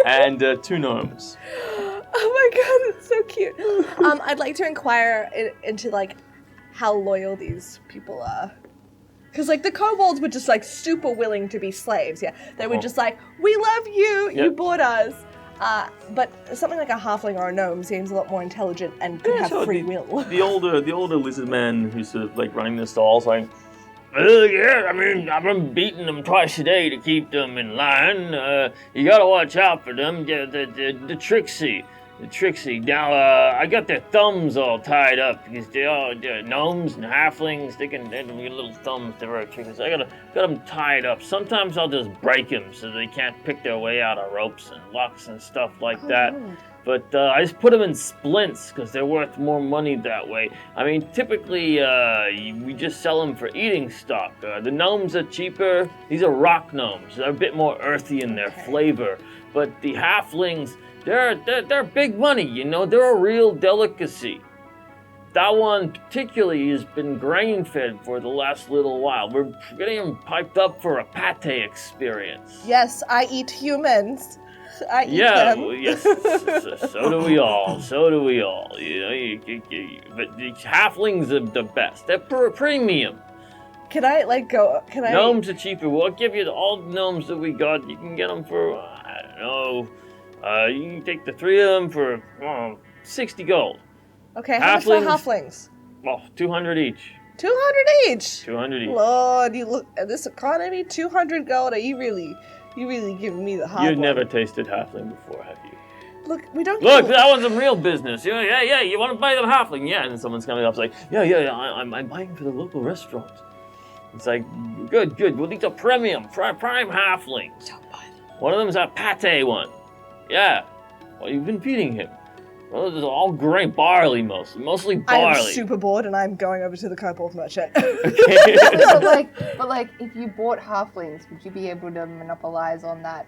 And 2 gnomes. Oh my god, it's so cute. I'd like to inquire into how loyal these people are. Because the kobolds were just super willing to be slaves. Yeah, they were just we love you. You Yep. bought us. But something like a halfling or a gnome seems a lot more intelligent and could have so free the, will. The older lizard man who's sort of running the stall saying, yeah, I mean, I've been beating them twice a day to keep them in line. You gotta watch out for them. The Trixie. Now, I got their thumbs all tied up because they're gnomes and halflings. They get little thumbs. They're very tricky. So I got them tied up. Sometimes I'll just break them so they can't pick their way out of ropes and locks and stuff like that. But I just put them in splints because they're worth more money that way. I mean, typically we just sell them for eating stock. The gnomes are cheaper. These are rock gnomes. They're a bit more earthy in their flavor. But the halflings, they're big money. You know, they're a real delicacy. That one particularly has been grain-fed for the last little while. We're getting them piped up for a pate experience. Yes, I eat humans. I eat Yeah, them. well, yes, so do we all. So do we all. You know, but the halflings are the best. They're premium. Can I go? Can I? Gnomes are cheaper. We'll give you all the gnomes that we got. You can get them for I don't know. You can take the 3 of them for 60 gold. Okay, how much for halflings? Well, 200 each. 200 each. 200 each. Lord, you look at this economy. 200 gold. Are you really giving me the hard You've one? never tasted halfling before, have you? Look, we don't. Look, that one's some real business. Yeah. You want to buy the halfling? Yeah. And then someone's coming up, like, yeah. I'm buying for the local restaurant. It's like, good. Well, these are premium, prime halflings. Don't buy them. One of them's a pate one. Yeah. Well, you've been feeding him. Well, this is all grain, barley mostly I am barley. super bored, and I'm going over to the kobold merchant. but like, if you bought halflings, would you be able to monopolize on that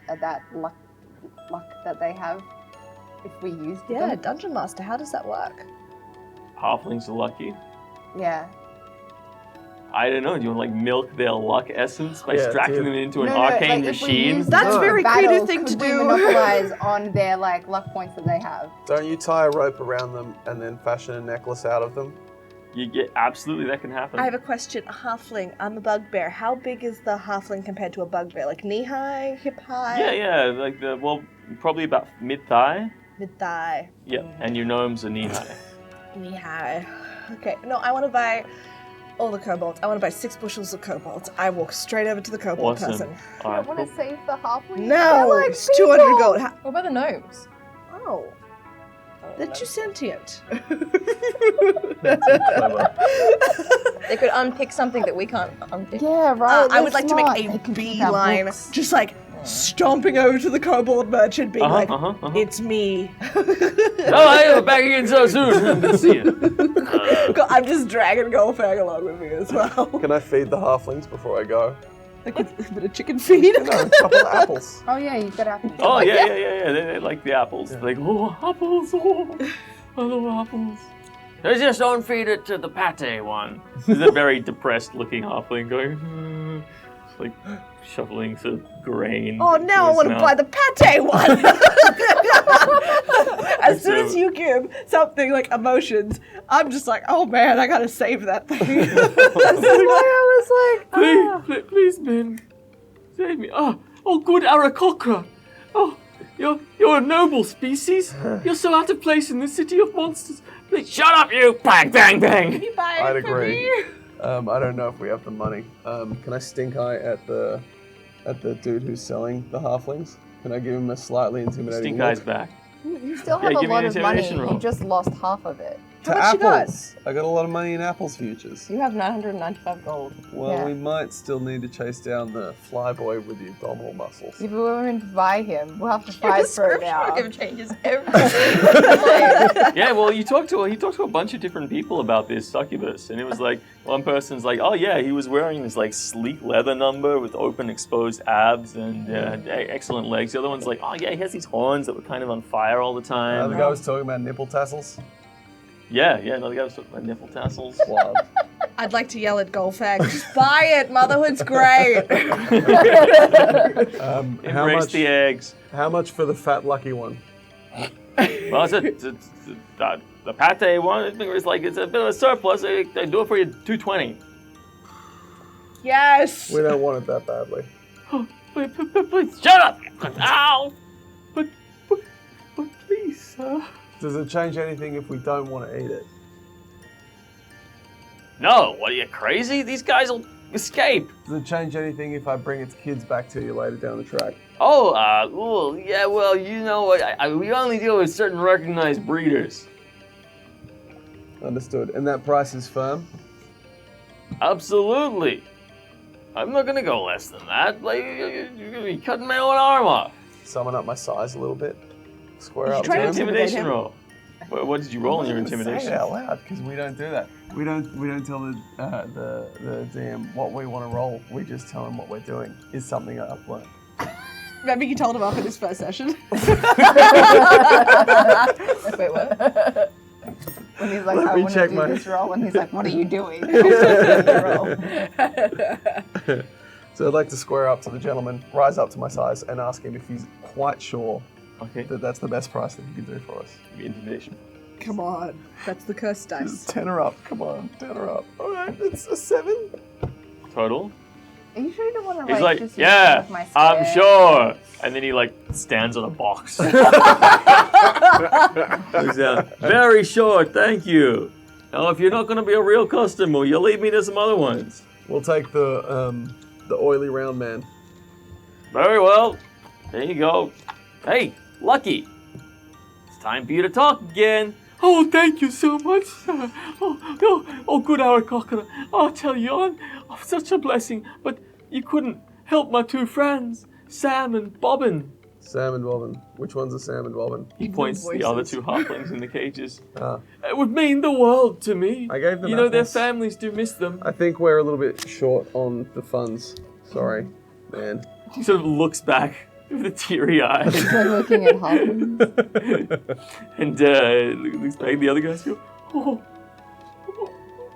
luck that they have if we used Yeah, them? dungeon master. How does that work? Halflings are lucky. Yeah. I don't know. Do you want to milk their luck essence by Yeah, extracting dude. them into an No, arcane like, if we machine? use That's them a very in creative battle, thing to could we do. monopolize on their luck points that they have. Don't you tie a rope around them and then fashion a necklace out of them? You get absolutely that can happen. I have a question. A halfling. I'm a bugbear. How big is the halfling compared to a bugbear? Like knee high, hip high? Yeah. Probably about mid thigh. Mid thigh. Yeah, and your gnomes are knee high. Knee high. Okay. No, I want to buy all the kobolds. I want to buy 6 bushels of kobolds. I walk straight over to the kobold Awesome. person. All I right, want cool. to save the halflings. No, They're like it's 200 people. gold. What about the gnomes? Oh, they're too sentient. They could unpick something that we can't unpick. Yeah, right. I would they're like smart. to They make a can keep our beeline, books. just like stomping over to the kobold merchant, being like, Uh-huh. "It's me." Oh, hey, we're back again so soon. Good to see you. I'm just dragging Goldfang along with me as well. Can I feed the halflings before I go? Like with a bit of chicken feed. No, a couple of apples. Oh yeah, you've got apples. Oh, yeah. They like the apples. They're like, oh, apples. Oh, I love apples. They just don't feed it to the pate one. There's a very depressed looking halfling going, just like shoveling some grain. Oh, now I want to buy the pate one. As soon as you give something like emotions, I'm just like, oh man, I gotta save that thing. This is why I was like, Please, man, save me. Oh, good Arakocra. Oh, you're a noble species. You're so out of place in the city of monsters. Please, shut up, you! Bang, bang, bang. You buy I'd it for agree. me? I don't know if we have the money. Can I stink eye at the dude who's selling the halflings? Can I give him a slightly intimidating Stink Eye's look? back. you still have a give me lot an of money. intimidation roll. You just lost half of it. To How much you got? apples. I got a lot of money in apples futures. You have 995 gold. Well, Yeah. we might still need to chase down the flyboy with the abdominal muscles. If we were going to buy him, we'll have to fight for it now. changes everything. Yeah, well, he talked to a bunch of different people about this succubus, and it was like one person's like, oh yeah, he was wearing this like sleek leather number with open exposed abs and excellent legs. The other one's like, oh yeah, he has these horns that were kind of on fire all the The time. guy was talking about nipple tassels. Yeah, another guy was talking about nipple tassels. Wild. I'd like to yell at Goldfang, just buy it, motherhood's great. How Embrace much? the eggs. How much for the fat lucky one? Well, it's the pate one. It's like it's a bit of a surplus. They do it for you 220. Yes. We don't want it that badly. Please, shut up! Ow! But please, sir. Does it change anything if we don't want to eat it? No, what are you crazy? These guys will escape. Does it change anything if I bring its kids back to you later down the track? Oh, yeah. Well, you know what? We only deal with certain recognized breeders. Understood. And that price is firm? Absolutely. I'm not gonna go less than that. Like you're gonna be cutting my own arm off. Summon up my size a little bit. square up. try to to him. intimidate Intimidation him. roll. What did you roll on your I'm not gonna intimidation? Say it out loud because we don't do that. We don't tell the DM what we want to roll. We just tell him what we're doing. Is something I've learned. Remember you told him off in his first session? Wait, what? When he's like, Let I me want check to do my- this roll, and he's like, what are you doing? So I'd like to square up to the gentleman, rise up to my size, and ask him if he's quite sure Okay. that that's the best price that he can do for us. Intimidation. Come on. That's the cursed dice. Tenner up, come on, tenner up. All right, it's a 7. Total. Are you sure you don't want to He's like like, just yeah, use my I'm square? sure. And then he like stands on a box. Looks down. Very sure, thank you. Now, if you're not going to be a real customer, you'll lead me to some other ones. We'll take the oily round man. Very well. There you go. Hey, Lucky. It's time for you to talk again. Oh, thank you so much, sir. Oh, good Aarakocra. I'll tell you, I'm such a blessing. But you couldn't help my two friends, Sam and Bobbin. Sam and Bobbin. Which one's a Sam and Bobbin? He points to the other two halflings in the cages. Ah. It would mean the world to me. I gave them You know, their apples. families do miss them. I think we're a little bit short on the funds. Sorry, man. He sort of looks back with a teary eye. He's like looking at Hobbins. And looks back at the other guys go, oh,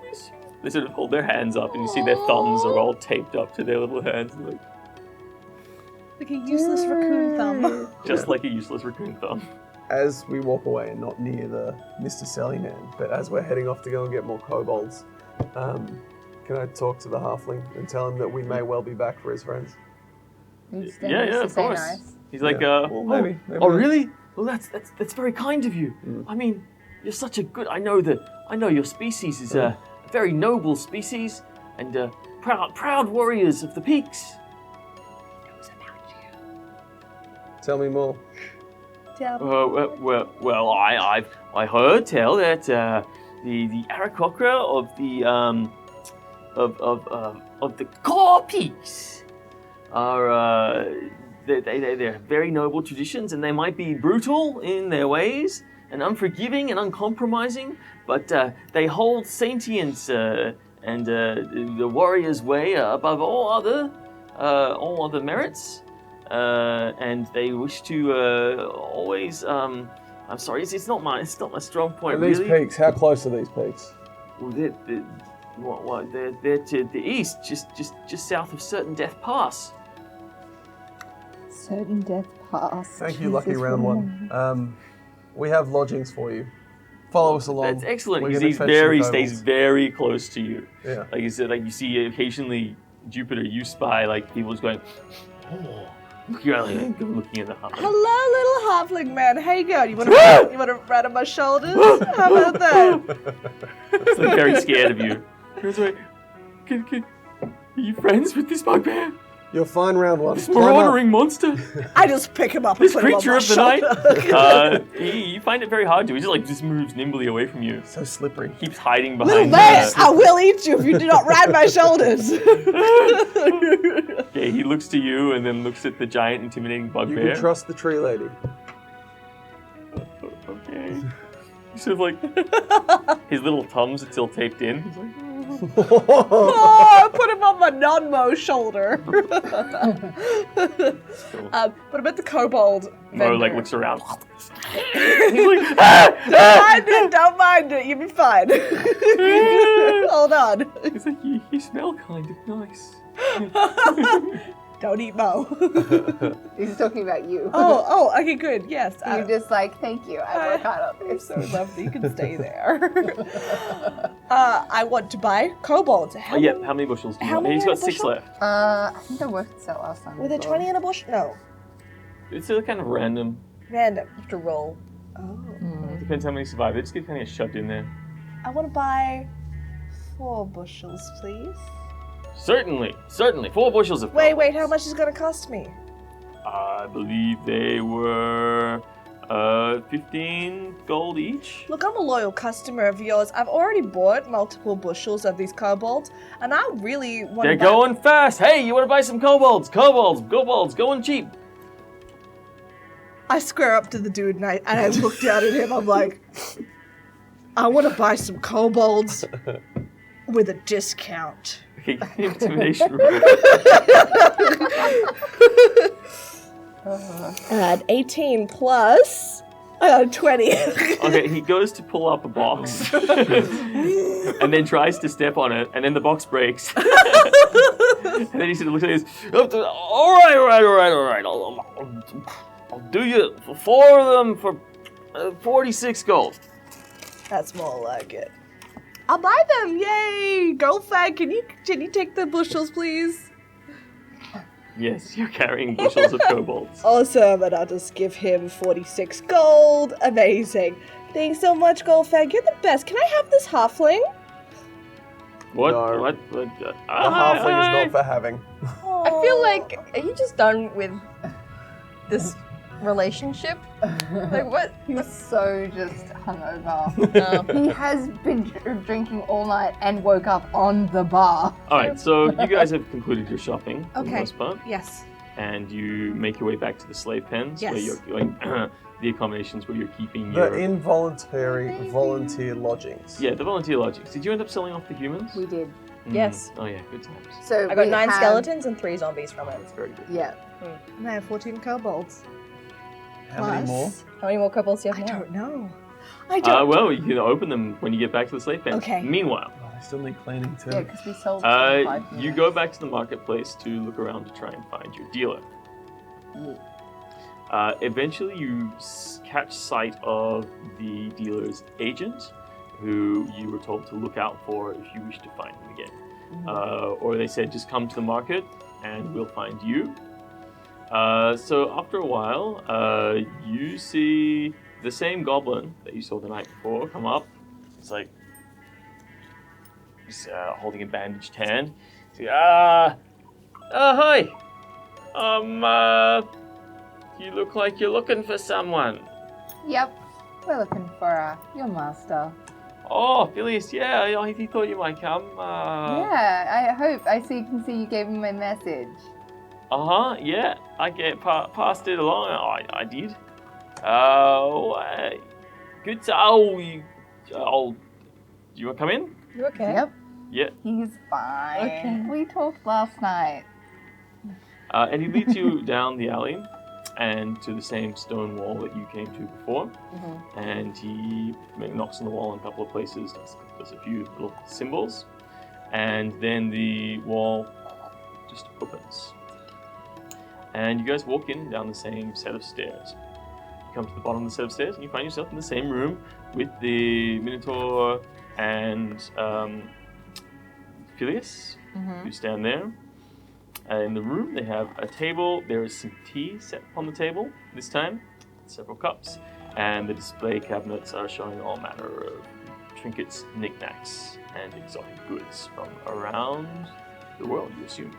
miss you. They sort of hold their hands up and you see their thumbs are all taped up to their little hands. Like, Like a useless raccoon thumb. just like a useless raccoon thumb. As we walk away, and not near the Mr. Sally man, but as we're heading off to go and get more kobolds, can I talk to the halfling and tell him that we may well be back for his friends? Yeah, of Say course. nice. He's like, Well, maybe oh, not. really? Well, that's very kind of you. I mean, you're such a good. I know your species is a very noble species, and proud warriors of the peaks. Tell me more. Well, I heard tell that the Aarakocra of the core peaks are they're very noble traditions, and they might be brutal in their ways and unforgiving and uncompromising, but they hold sentience and the warrior's way above all other merits. And they wish to always. I'm sorry, it's not my strong point. And these really. peaks, how close are these peaks? Well, they're to the east, just south of Certain Death Pass. Certain Death Pass. Thank you, Lucky Round One. We have lodgings for you. Follow us along. That's excellent. We're He gonna stays fetch some kobolds. stays very close to you. Yeah. Like you said, like you see occasionally Jupiter, you spy like people just going, oh, you're like, looking at the heart. Hello, little halfling man. How you going? You want to ride on my shoulders? How about that? It's like very scared of you. He's like, are you friends with this bugbear? You're fine, Round One. This Climb up. marauding monster? I just pick him up This and put him on creature my of the shoulder. night? You find it very hard to. He just moves nimbly away from you. So slippery. Keeps hiding Little behind man, I will eat you if you do not ride my shoulders. Okay, he looks to you and then looks at the giant intimidating You bugbear. can trust the tree lady. Okay. He's sort of like, his little thumbs are still taped in. He's like, Oh, I put him on my non-mo shoulder. But about the kobold Mo vendor. like looks around. Don't mind it, you'll be fine. Hold on. He's like, you smell kind of nice. Don't eat Mo. He's talking about you. Oh, okay, good. Yes. You're just like, thank you. I work hard on I'm this. so lovely. You can stay there. I want to buy kobolds. Oh, yeah, how many bushels do you How want? many He's in a got 6 bushel? left. I think I worked this out last time. Were there as well. 20 in a bush? No. It's kind of random. Random. You have to roll. Oh. Depends how many survive. They just get kind of shoved in there. I want to buy 4 bushels, please. Certainly. 4 bushels of Wait, kobolds. how much is it going to cost me? I believe they were 15 gold each. Look, I'm a loyal customer of yours. I've already bought multiple bushels of these kobolds, and I really want They're to buy... going fast. Hey, you want to buy some kobolds? Kobolds, going cheap. I square up to the dude and I look down at him. I'm like, I want to buy some kobolds with a discount. Okay, intimidation roll. And 18 plus 20. Okay, he goes to pull up a box and then tries to step on it, and then the box breaks. And then he sort of looks at this. All right. I'll do you 4 of them for 46 gold. That's more like it. I'll buy them! Yay! Goldfag, can you take the bushels, please? Yes, you're carrying bushels of kobolds. Awesome, and I'll just give him 46 gold. Amazing. Thanks so much, Goldfag. You're the best. Can I have this halfling? What? No. What? A halfling is not for having. I feel like, are you just done with this relationship? Like, what? He's so just hungover. He has been drinking all night and woke up on the bar. All right, so you guys have concluded your shopping for the Okay. most part, Yes. and you make your way back to the slave pens where Yes. you're going. The accommodations where you're keeping The your. involuntary volunteer lodgings. Yeah, the volunteer lodgings. Did you end up selling off the humans? We did. Yes. Oh yeah, good times. So I got we 9 have- skeletons and 3 zombies from it. That's very good. Yeah. And I have 14 kobolds. How many more? How many more kobolds do you I have now? don't know. I don't. Well, you can open them when you get back to the slave pens. Okay. Meanwhile, Oh, I still need cleaning too. Yeah, because we sold 25 you units. go back to the marketplace to look around to try and find your dealer. Eventually, you catch sight of the dealer's agent, who you were told to look out for if you wish to find him again. Or they said, just come to the market and we'll find you. So after a while, you see the same goblin that you saw the night before come up. It's like he's holding a bandaged hand. He's like, hi. You look like you're looking for someone. Yep. We're looking for your master. Oh, Phileas, yeah, he thought you might come. Yeah, I hope. I can see you gave him my message. Yeah, I passed it along. I did. Good. You want to come in? You okay? Yep. Yeah. He's fine. Okay. We talked last night. And he leads you down the alley and to the same stone wall that you came to before. And he knocks on the wall in a couple of places. There's a few little symbols. And then the wall just opens. And you guys walk in down the same set of stairs. You come to the bottom of the set of stairs and you find yourself in the same room with the Minotaur and Phileas, who stand there. In the room, they have a table. There is some tea set on the table this time, several cups, and the display cabinets are showing all manner of trinkets, knickknacks, and exotic goods from around the world, you assume.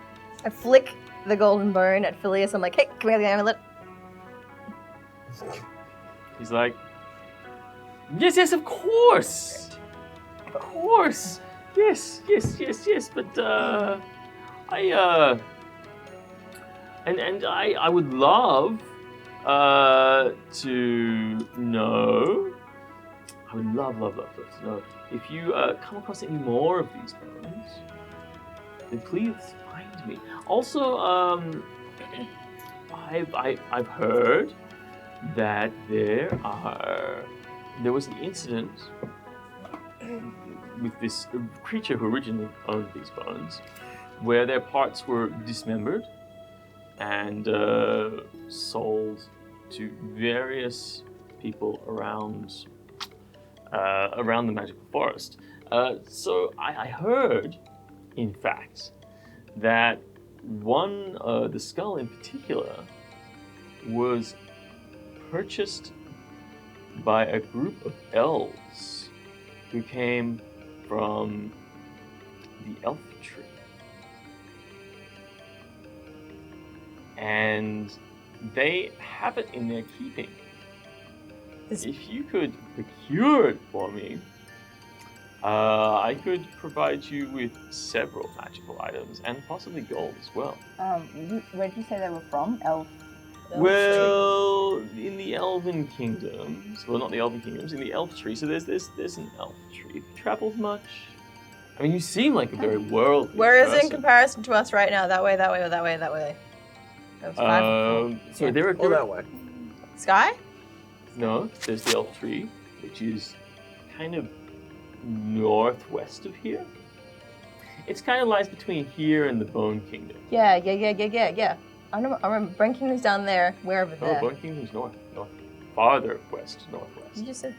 I flick the golden bone at Phileas. I'm like, hey, come here, the amulet. He's like, yes, of course. Of course. Yes, but, I would love to know. I would love to know if you come across any more of these bones. Then please find me. Also, I've heard that there was an incident with this creature who originally owned these bones, where their parts were dismembered and sold to various people around the magical forest. So I heard, in fact, that the skull in particular was purchased by a group of elves who came from the elf tree. And they have it in their keeping. If you could procure it for me, I could provide you with several magical items and possibly gold as well. Where did you say they were from? Elf Well, in the Elven Kingdoms, well, not the Elven Kingdoms, in the Elf Tree. So there's an Elf Tree. Have you traveled much? I mean, you seem like a very worldly Where is it in person. comparison to us right now? That way, that way, that way, that way. That was 5. So there Or that way. Sky? No, there's the Elf Tree, which is kind of northwest of here. It's kind of lies between here and the Bone Kingdom. Yeah. I remember Brain Kingdom's down there, wherever Oh, there. Bone Kingdom's north, farther west, northwest. You just said.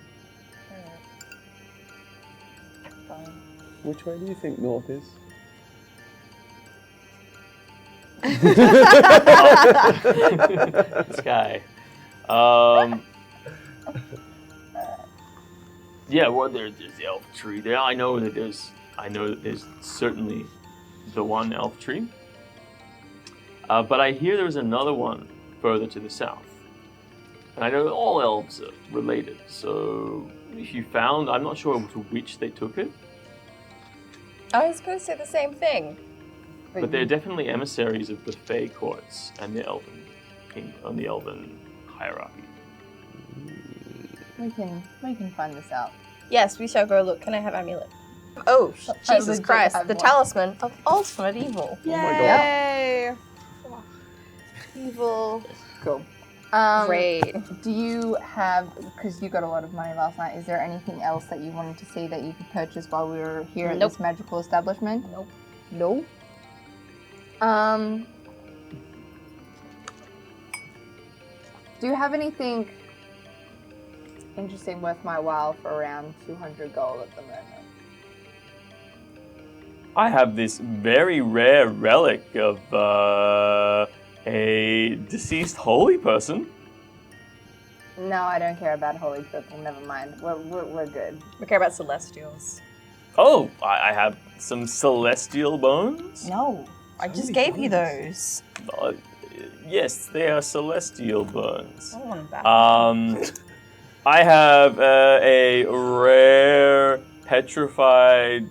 Fine. Which way do you think north is? Sky. Yeah, well, there's the Elf Tree there. I know that there's certainly the one Elf Tree. But I hear there's another one further to the south. And I know that all elves are related, so if you found, I'm not sure to which they took it, I was going to say the same thing. but they're definitely emissaries of the Fey courts and the Elven King, on the Elven hierarchy. We can find this out. Yes, we shall go look. Can I have amulet? Oh, Jesus legit Christ. have The one. talisman of ultimate evil. Yay! Evil. Cool. Great. Do you have, because you got a lot of money last night, is there anything else that you wanted to see that you could purchase while we were here at this magical establishment? Nope. No? Do you have anything interesting worth my while for around 200 gold at the moment? I have this very rare relic of a deceased holy person. No, I don't care about holy people. Never mind. We're good. We care about celestials. Oh, I have some celestial bones. No. I just gave you those. Yes, they are celestial bones. I want them back. I have a rare petrified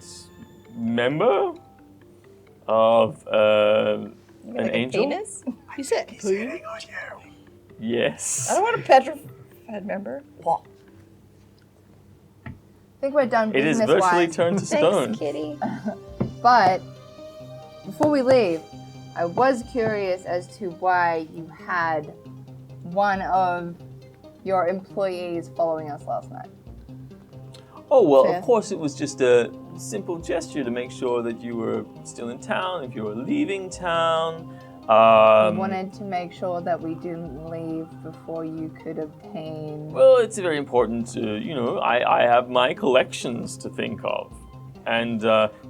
member of an angel. Penis? You said poo. Yes. I don't want a petrified member. What? I think we're done It is business-wise. virtually turned to stone. Thanks, kitty. But before we leave, I was curious as to why you had one of your employees following us last night. Oh, well, Fair. of course it was just a simple gesture to make sure that you were still in town, if you were leaving town. I wanted to make sure that we didn't leave before you could obtain... Well, it's very important to, I have my collections to think of. And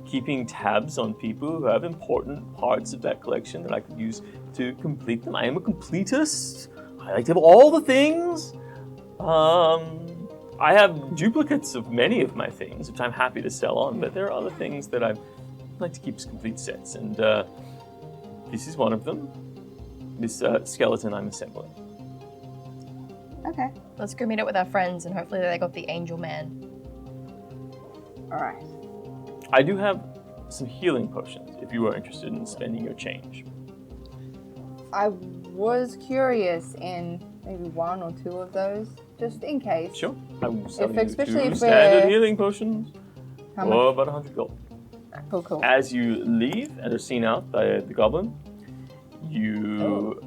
keeping tabs on people who have important parts of that collection that I could use to complete them. I am a completist. I like to have all the things. I have duplicates of many of my things, which I'm happy to sell on, but there are other things that I like to keep as complete sets. And this is one of them. This skeleton I'm assembling. Okay. Let's go meet up with our friends and hopefully they got the angel man. All right. I do have some healing potions if you are interested in spending your change. I was curious in maybe one or two of those, just in case. Sure. I will sell you especially two if we're- standard healing potions How for much? about 100 gold. Cool. As you leave and are seen out by the goblin, you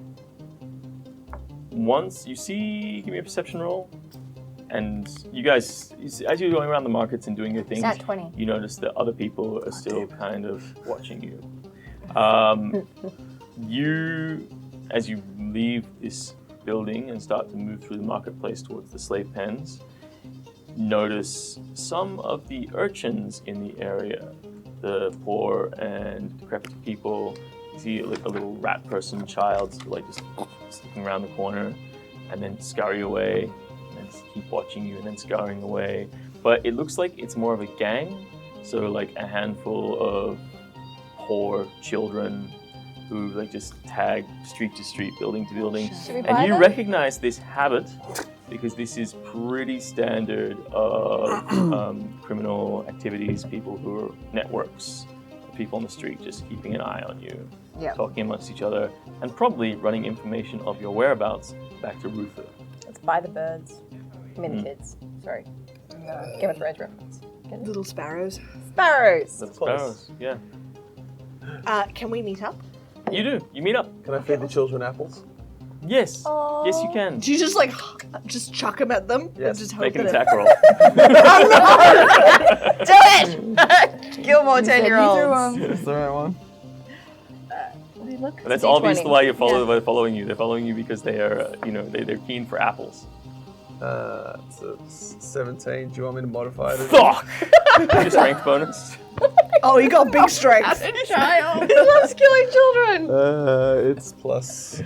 once you see, give me a perception roll, and you guys, as you're going around the markets and doing your things, Nat 20. you notice that other people are still kind of watching you. As you leave this building and start to move through the marketplace towards the slave pens, notice some of the urchins in the area, the poor and decrepit people. You see like a little rat person child like just sticking around the corner and then scurry away and then keep watching you and then scurrying away. But it looks like it's more of a gang, so like a handful of poor children who like just tag street to street, building to building. Should we buy And you them? recognize this habit because this is pretty standard of criminal activities, people who are networks the people on the street just keeping an eye on you, Yeah. talking amongst each other, and probably running information of your whereabouts back to Ruther. Let's buy the birds. I mean the kids. Sorry. Game of Thrones reference. Little sparrows. Sparrows! The sparrows, yeah. Can we meet up? You do. You meet up. Can I feed the children apples? Yes. Yes, you can. Do you just like just chuck them at them? Yes. And just hope Make an that attack roll. Do it! Kill more 10-year-olds. That's the right one. Look, That's it's a obviously D20. why they're following you. They're following you because they are, they're keen for apples. So 17. Do you want me to modify it? Fuck! Your strength bonus. Oh, you got big strength. Child. He loves killing children. It's plus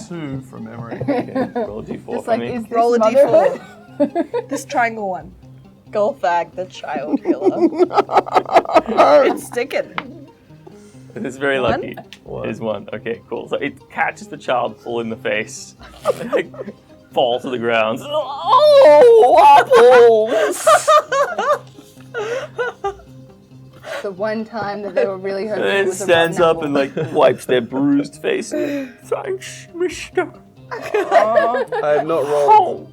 2 from memory. Okay, roll a d4 Just for like, me. is this Roll a motherhood? d4. This triangle one. Golfag, the child killer. It's sticking. It's very One? lucky. One. It is 1. Okay, cool. So it catches the child full in the face. Like, fall to the ground. Oh, apples! The one time that they were really hoping And it then was a stands rotten up and apple. like wipes their bruised face. Thanks, mister. I have not rolled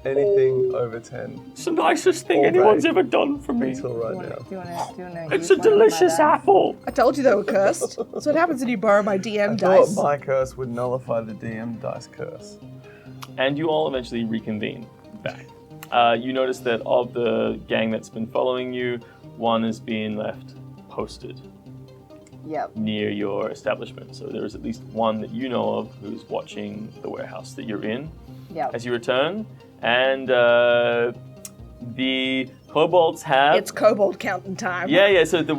anything over 10 It's the nicest thing All anyone's right. ever done for me. until right now. Do you wanna It's use a one of my delicious dice? apple. I told you they were cursed. That's what happens when you borrow my DM I dice. thought my curse would nullify the DM dice curse. And you all eventually reconvene back. You notice that of the gang that's been following you, one is being left posted Yep. near your establishment. So there is at least one that you know of who's watching the warehouse that you're in Yep. as you return. And the kobolds have... It's kobold counting time. Yeah. So your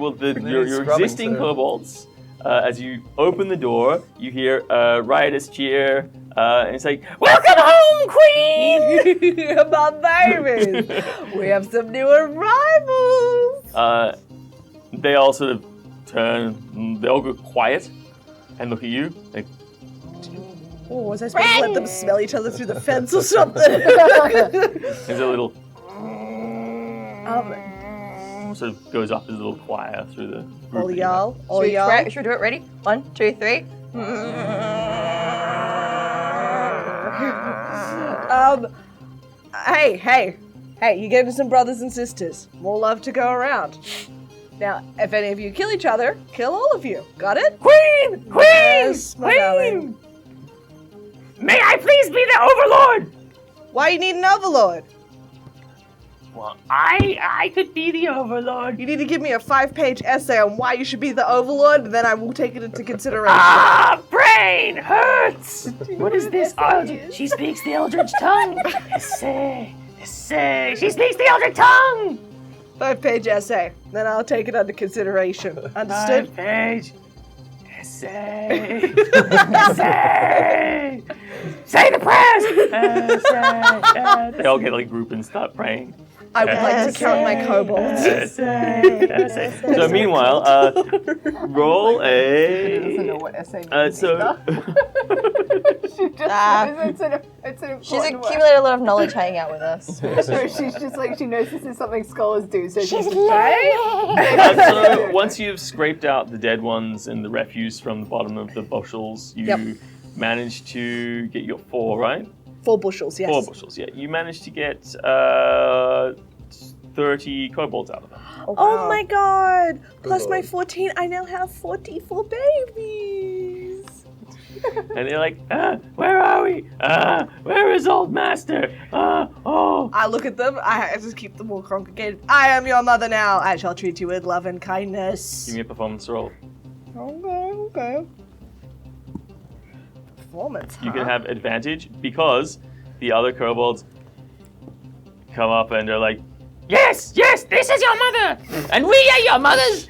scrubbing existing too. kobolds, as you open the door, you hear a riotous cheer, and it's like, "Welcome home, Queen!" My babies. We have some new arrivals. They all sort of turn. They all go quiet and look at you. Like, Oh, was I supposed to let them smell each other through the fence or something? there's a little sort of goes up as a little choir through the group. All that you have. y'all. All y'all. Should we do it? Ready? 1, 2, 3. Hey, you gave us some brothers and sisters. More love to go around. Now, if any of you kill each other, kill all of you. Got it? Queen! Yes, my darling. May I please be the overlord? Why you need an overlord? Well, I could be the overlord. You need to give me a 5-page essay on why you should be the overlord, and then I will take it into consideration. Brain hurts. What is this? She speaks the Eldritch tongue. Essay. She speaks the Eldritch tongue. 5-page essay. Then I'll take it under consideration. Understood? 5-page essay. Essay. Say the prayers. Essay. They all get like group and start praying. I would like to count my kobolds. Essay. So meanwhile, roll She doesn't know a. what essay means. So She just it's an She's important accumulated a lot of knowledge hanging out with us. word. So she's just like, she knows this is something scholars do, so she's just so once you've scraped out the dead ones and the refuse from the bottom of the bushels, you manage to get your 4, right? 4 bushels, yes. 4 bushels, yeah. You managed to get 30 kobolds out of them. Oh my god! Plus Good my lord. 14, I now have 44 babies! And they're like, where are we? Where is old master? Oh. I look at them, I just keep them all congregated. I am your mother now. I shall treat you with love and kindness. Give me a performance roll. Okay. Performance, You can have advantage because the other kobolds come up and they're like, yes, this is your mother, and we are your mothers.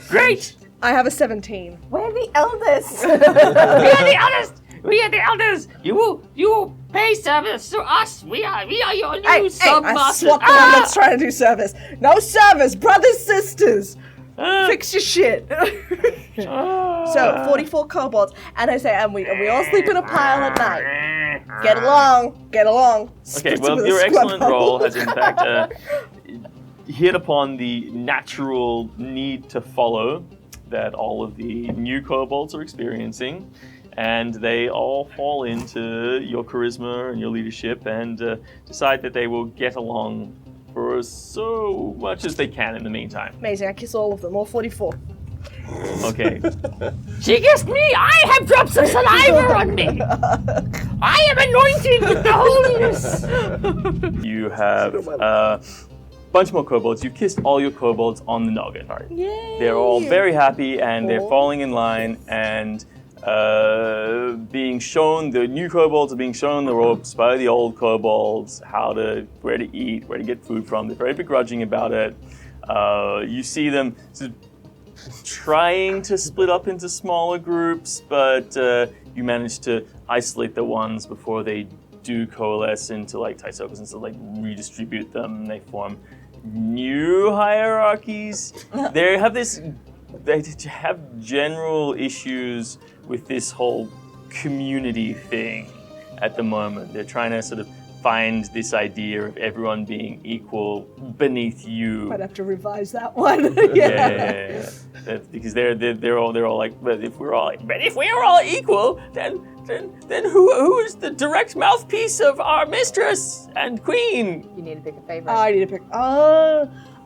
Great. I have a 17. We're the eldest. We are the elders. You pay service to us. We are your new I sub-masters. swap the one that's trying to do service. No service, brothers, sisters. Fix your shit. So 44 kobolds, and I say, and we all sleep in a pile at night. Get along. Okay, Spits well, with a your squad excellent bubble. roll has in fact hit upon the natural need to follow that all of the new kobolds are experiencing, and they all fall into your charisma and your leadership and decide that they will get along for so much as they can in the meantime. Amazing. I kiss all of them, all 44. Okay. She kissed me! I have drops of saliva on me! I am anointed with the holiness! You have a bunch more kobolds. You've kissed all your kobolds on the noggin. Yay! They're all very happy and they're falling in line and being shown, the new kobolds are being shown the ropes by the old kobolds, where to eat, where to get food from. They're very begrudging about it. You see them sort of trying to split up into smaller groups, but you manage to isolate the ones before they do coalesce into like tight circles and sort of like redistribute them. They form new hierarchies. They have general issues with this whole community thing at the moment. They're trying to sort of find this idea of everyone being equal beneath you. Might have to revise that one. Yeah. That's because they're all like, but if we're all equal, then who is the direct mouthpiece of our mistress and queen? You need to pick a favorite. I need to pick.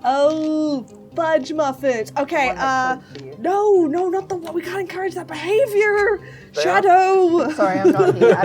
Oh, fudge muffins. Okay. One that talks to you. No, not the one. We can't encourage that behavior. Shadow. Sorry, I'm not here. I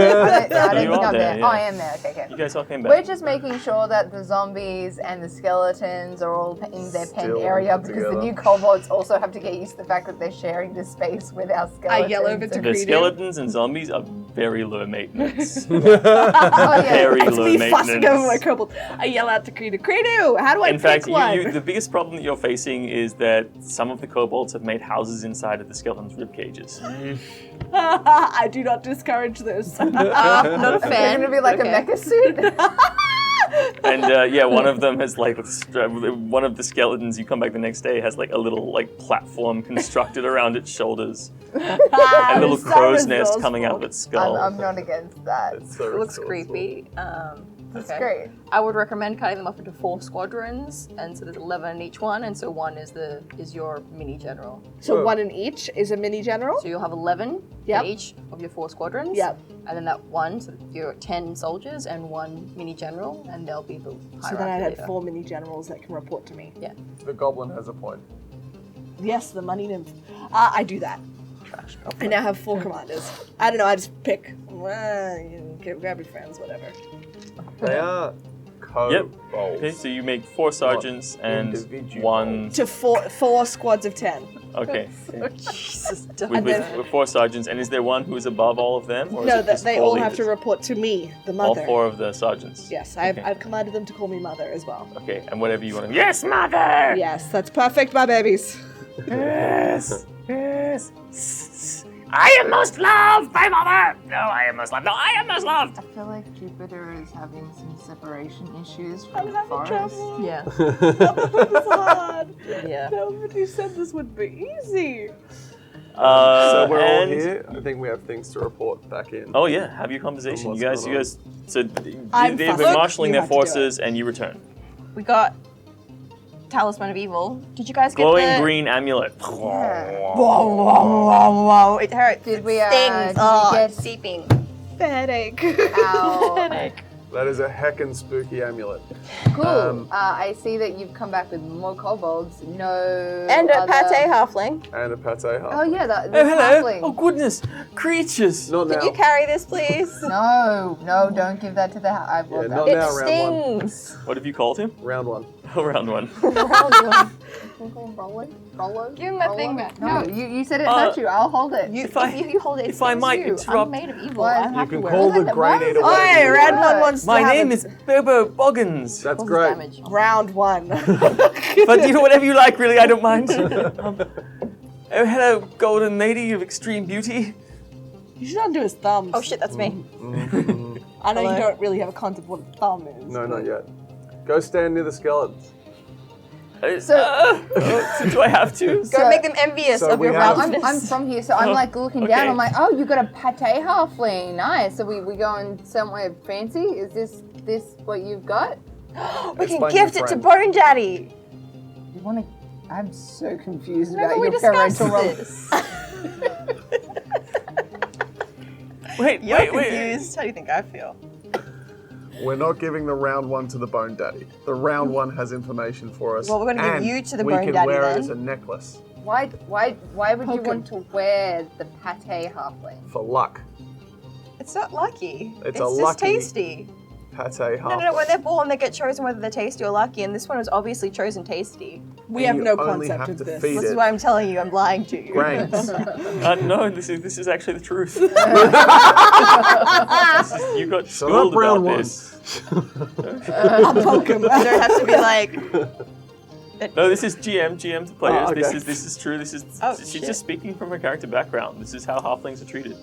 don't You think are I'm there, there. yeah. Oh, I am there. Okay. You guys all came back. We're just making sure that the zombies and the skeletons are all in their penned Still area because together. the new kobolds also have to get used to the fact that they're sharing this space with our skeletons. I yell over to The Creed. skeletons and zombies are very low maintenance. Oh, yeah. Very That's low me maintenance. fussing over my kobold. I yell out to Creed. Creedu, how do I In fact, pick one? the biggest problem that you're facing is that some of the kobolds have made houses inside of the skeletons' rib cages. I do not discourage this. Not a They're fan. gonna be like Okay. a mecha suit. And one of them has like one of the skeletons. You come back the next day has like a little like platform constructed around its shoulders, and a little So crow's nest resourceful. coming out of its skull. I'm not against that. It's so It looks resourceful. creepy. It's Okay. great. I would recommend cutting them up into 4 squadrons, and so there's 11 in each one, and so one is your mini general. So one in each is a mini general? So you'll have 11 Yep. in each of your 4 squadrons. Yep. And then that one, so you're 10 soldiers and 1 mini general, and they'll be the hierarchy So then I'd have leader. 4 mini generals that can report to me. Yeah. The goblin has a point. Yes, the money nymph. I do that. I now have 4 commanders. I don't know, I just pick. You can grab your friends, whatever. They are kobolds. Okay, so you make 4 sergeants and individual. 1. To 4 squads of 10. Okay, Jesus, with 4 sergeants, and is there one who is above all of them? Or is No, it just they 4 all have to leaders? report to me, the All mother. 4 of the sergeants. Yes, Okay. I've commanded them to call me mother as well. Okay, and whatever you want to. Yes, mother. Yes, that's perfect, my babies. Yes. Yes. I am most loved, my mother. No, I am most loved. No, I am most loved. I feel like Jupiter is having some separation issues I'm from the having forest. trouble. Yeah. It's hard. Yeah. Nobody said this would be easy. So we're all and- here. I think we have things to report back in. Oh yeah, have your conversation. What's You guys. going So I'm they've fussed. been marshalling You their have to do it. forces, and you return. We got Talisman of Evil. Did you guys get Glowing the... green amulet. Yeah. Whoa. It hurts. Did we, It stings. did we Oh, get- it's seeping. Headache. Ow. That is a heckin' spooky amulet. Cool. I see that you've come back with more kobolds. No. And a other- pate halfling. And a pate half. Oh yeah, the Oh hello! halfling. Oh goodness! Creatures! Not Can now. you carry this, please? No, don't give that to the. I brought Yeah, that. not It now. Round one. stings. What have you called him? Round one. Oh, round 1. Rollo? Give him that thing back. No, you said it Uh, hurt you. I'll hold it. You, If I- if you hold it, it if I stings might you. interrupt- I'm made of evil. What? I You have can to wear call it. the Great Eater Why? whatever Oi, you Red want. One wants to My have name a- is Bobo Boggins. That's Causes great. damage. Round 1. But you know, whatever you like, really, I don't mind. Oh, hello, golden lady of extreme beauty. You should undo his thumbs. Oh shit, that's me. I know Hello. you don't really have a concept of what a thumb is. No, not yet. Go stand near the skeletons. So- Do I have to? Go make them envious So of we your have- roundness. I'm from here, so I'm like looking down. Okay. I'm like, oh, you got a pate halfling. Nice. So we going somewhere fancy? Is this what you've got? We can Explain gift your it to friend. Bone Daddy. You want to? I'm so confused Remember about we your discussed parental role. this. Wait, You're wait. confused. How do you think I feel? We're not giving the round one to the Bone Daddy. The round one has information for us. Well, we're gonna give and you to the we Bone can Daddy wear then. it as a necklace Why would you want to wear the pate halfling? for luck. It's not lucky. It's a just lucky- tasty. Pate No, half. when they're born, they get chosen whether they're tasty or lucky, and this one was obviously chosen tasty. We have You no only concept have of to this. feed This it is why I'm telling you, I'm lying to you. grains. No, this is actually the truth. You got So schooled that round about one. this. I'll poke him. You don't have to be like, No, this is GM to players. Oh, okay. This is true. This is Oh, she's shit. just speaking from her character background. This is how halflings are treated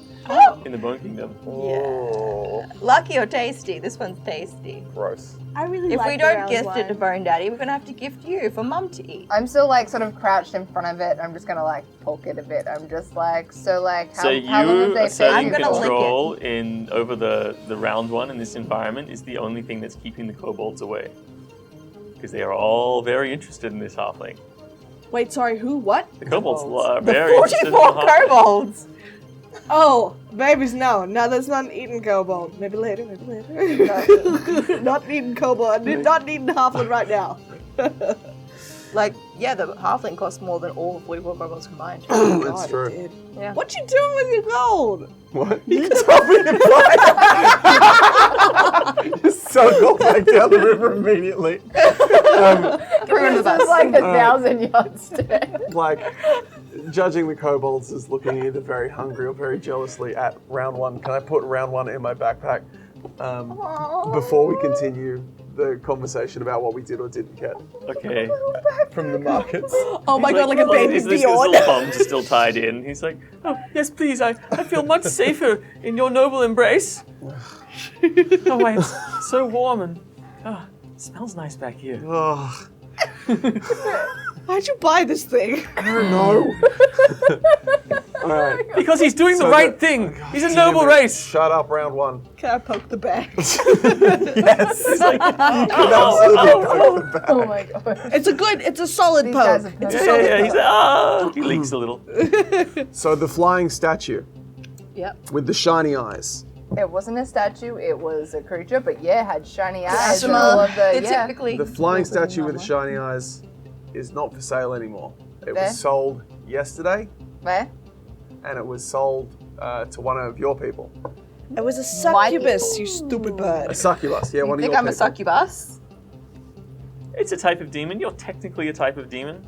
in the Bone Kingdom. Oh, lucky or tasty. This one's tasty. gross. I really If like we the don't round gift it one. to Bone Daddy, we're gonna have to gift you for Mum to eat. I'm still like sort of crouched in front of it. I'm just gonna like poke it a bit. I'm just like, so like how, So how long have you they asserting I'm gonna lick control in over the round one in this environment is the only thing that's keeping the kobolds away. Because they are all very interested in this halfling. Wait, sorry, who? What? The kobolds are The very interested in the 44 halfling. kobolds! Oh, babies, no. No, that's not an eaten kobold. Maybe later, maybe later. Not eaten kobold. Not eaten halfling right now. Like, yeah, the halfling costs more than all the 44 kobolds combined. That's God, true. it did. Yeah. What you doing with your gold? What? You told me to buy it. Just sell gold back down the river immediately. This is like 1,000 yards today. Like, judging the kobolds as looking either very hungry or very jealously at round one. Can I put round one in my backpack before we continue the conversation about what we did or didn't get Okay. from the markets? Oh my god, like a baby His Bjorn. little thumbs are still tied in. He's like, oh, yes, please, I feel much safer in your noble embrace. Oh, why, it's so warm and it smells nice back here. Oh, Why'd you buy this thing? I don't know. All right. Because he's doing the So right the- thing. He's a Damn noble it. race. Shut up, round one. Can I poke the bag? Yes. It's like, you can absolutely poke the bag. Oh my god. It's a solid These poke. guys have It's a never- solid Yeah, he's poke. like, he leaks a little. So the flying statue Yep. with the shiny eyes. It wasn't a statue, it was a creature, but yeah, had shiny eyes and Asthma. all of the, It's yeah. typically. The flying statue with the shiny eyes is not for sale anymore. It There? was sold yesterday, Where? and it was sold to one of your people. It was a succubus, you stupid bird. A succubus, yeah, one You of think your I'm a people. succubus? It's a type of demon. You're technically a type of demon.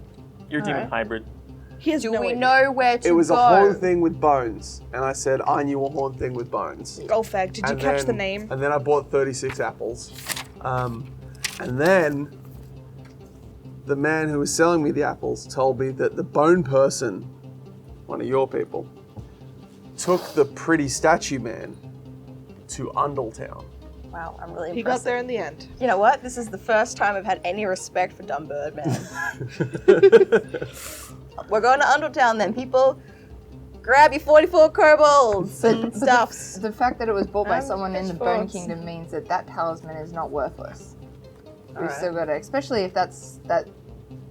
You're a demon Alright. hybrid. He has Do no we idea. know where to It was go? a horn thing with bones, and I said I knew a horn thing with bones. Go fag, did you And catch then- the name? And then I bought 36 apples. And then the man who was selling me the apples told me that the bone person, one of your people, took the pretty statue man to Undletown. Wow, I'm really He impressed. got there in the end. You know what? This is the first time I've had any respect for Dumb Bird Man. We're going to Undertown then, people. Grab your 44 kobolds and stuffs. The fact that it was bought by And someone in the Bone pitchforks. Kingdom means that that talisman is not worthless. We've Alright. still got to, especially if that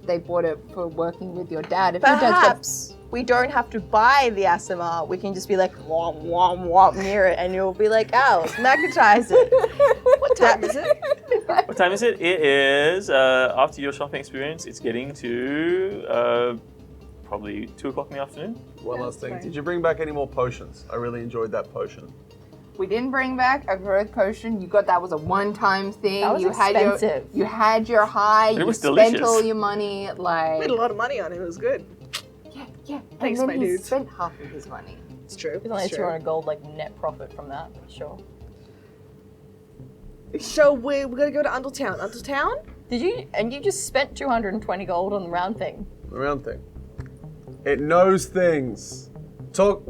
they bought it for working with your dad. If your dad's got Perhaps we don't have to buy the ASMR. We can just be like, womp, womp, womp near it, and you'll be like, oh, magnetize it. What time is it? What time is it? It is, after your shopping experience, it's getting to probably 2 o'clock in the afternoon. One last thing. Did you bring back any more potions? I really enjoyed that potion. We didn't bring back a growth potion. You got that was a one-time thing. That was you expensive. You had your high. It You was spent delicious. all your money. We Like had a lot of money on it, it was good. yeah. Thanks, and my then he dude. spent half of his money. It's true. There's only It's true. 200 gold, like, net profit from that, but sure. So we're gonna go to Undletown. Undletown? Did you, and you just spent 220 gold on the round thing. The round thing. It knows things. Don't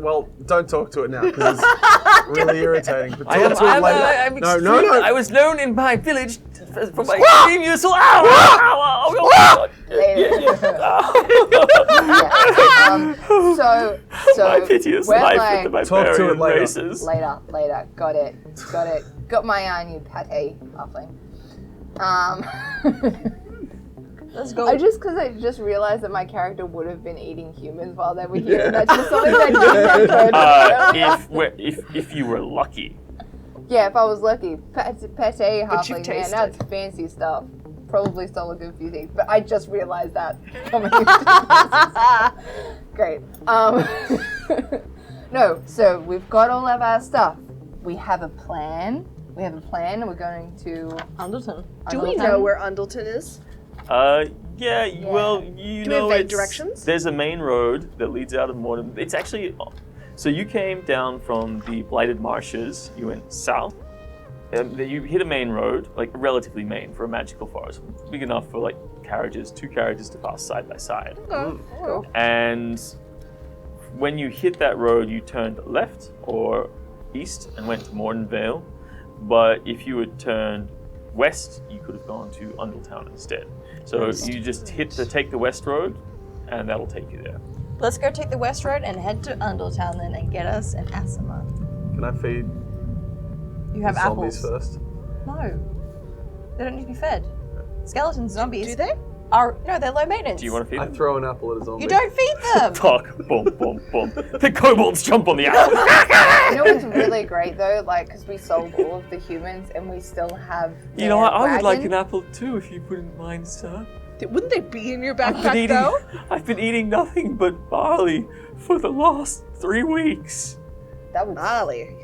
talk to it now because it's really irritating. But talk to it later. I'm No. I was known in my village for my extreme useful. Ow! So My piteous we're life like, with the Talk to it barbarian later. races. later. Got it. Got my eye on you, pate halfling. Let's go. I just realized that my character would have been eating humans while they were here. That's just something that didn't occur to me. If you were lucky. Yeah, if I was lucky. Pate you've halfling, man, tasted. that's fancy stuff. Probably stole a good few things, but I just realized that coming Great. No, so we've got all of our stuff. We have a plan. And we're going to Underton. Do we know where Undleton is? Yeah. Well, you Do we know, have vague directions? There's a main road that leads out of Mordenvale. It's actually, so you came down from the Blighted Marshes. You went south. You hit a main road, like relatively main for a magical forest, big enough for like two carriages to pass side by side. Okay. Cool. And when you hit that road, you turned left or east and went to Mordenvale. But if you had turned west, you could have gone to Undletown instead. So you just take the west road, and that'll take you there. Let's go take the west road and head to Undertown then and get us an Asima. Can I feed You the have zombies apples. first? No. They don't need to be fed. Skeleton zombies Do they? they're low maintenance. Do you want to feed I them? throw an apple at a zombie. You don't feed them! Talk, boom, boom, boom. The kobolds jump on the apple. You know what's really great though? Like, because we sold all of the humans and we still have. You know, I would like wagon. an apple too, if you wouldn't mind, sir. Wouldn't they be in your backpack though? I've been eating nothing but barley for the last 3 weeks. That would. Barley.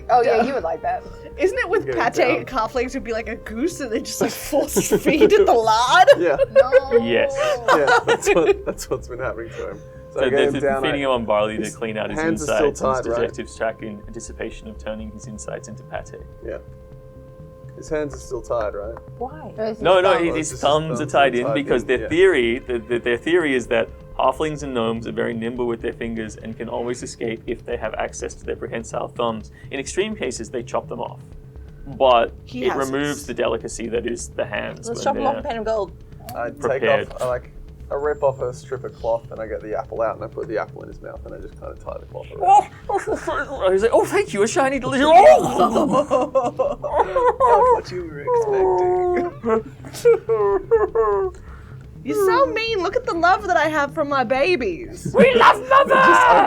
Oh yeah, you would like that. Isn't it with Get it pate, down. halflings would be like a goose and they just like force feed at the lard? Yeah, No. Yes. yeah, that's what's been happening to him. So I So get they're him down. feeding him on barley to clean out his hands are still insides and his tied, right? digestive tract in anticipation of turning his insides into pate. Yeah. His hands are still tied, right? Why? No, thumbs. his Just his thumbs are thumbs tied are in tied because in, their yeah. theory, their theory is that halflings and gnomes are very nimble with their fingers and can always escape if they have access to their prehensile thumbs. In extreme cases, they chop them off, but He it has removes his. the delicacy that is the hands. Let's when chop them off a they're- pan of gold. I take Prepared. off, I rip off a strip of cloth and I get the apple out and I put the apple in his mouth and I just kind of tie the cloth around. Oh, he's like, oh, thank you, a shiny, delicious. Not what you were expecting. You're so mean. Look at the love that I have from my babies. We love mother.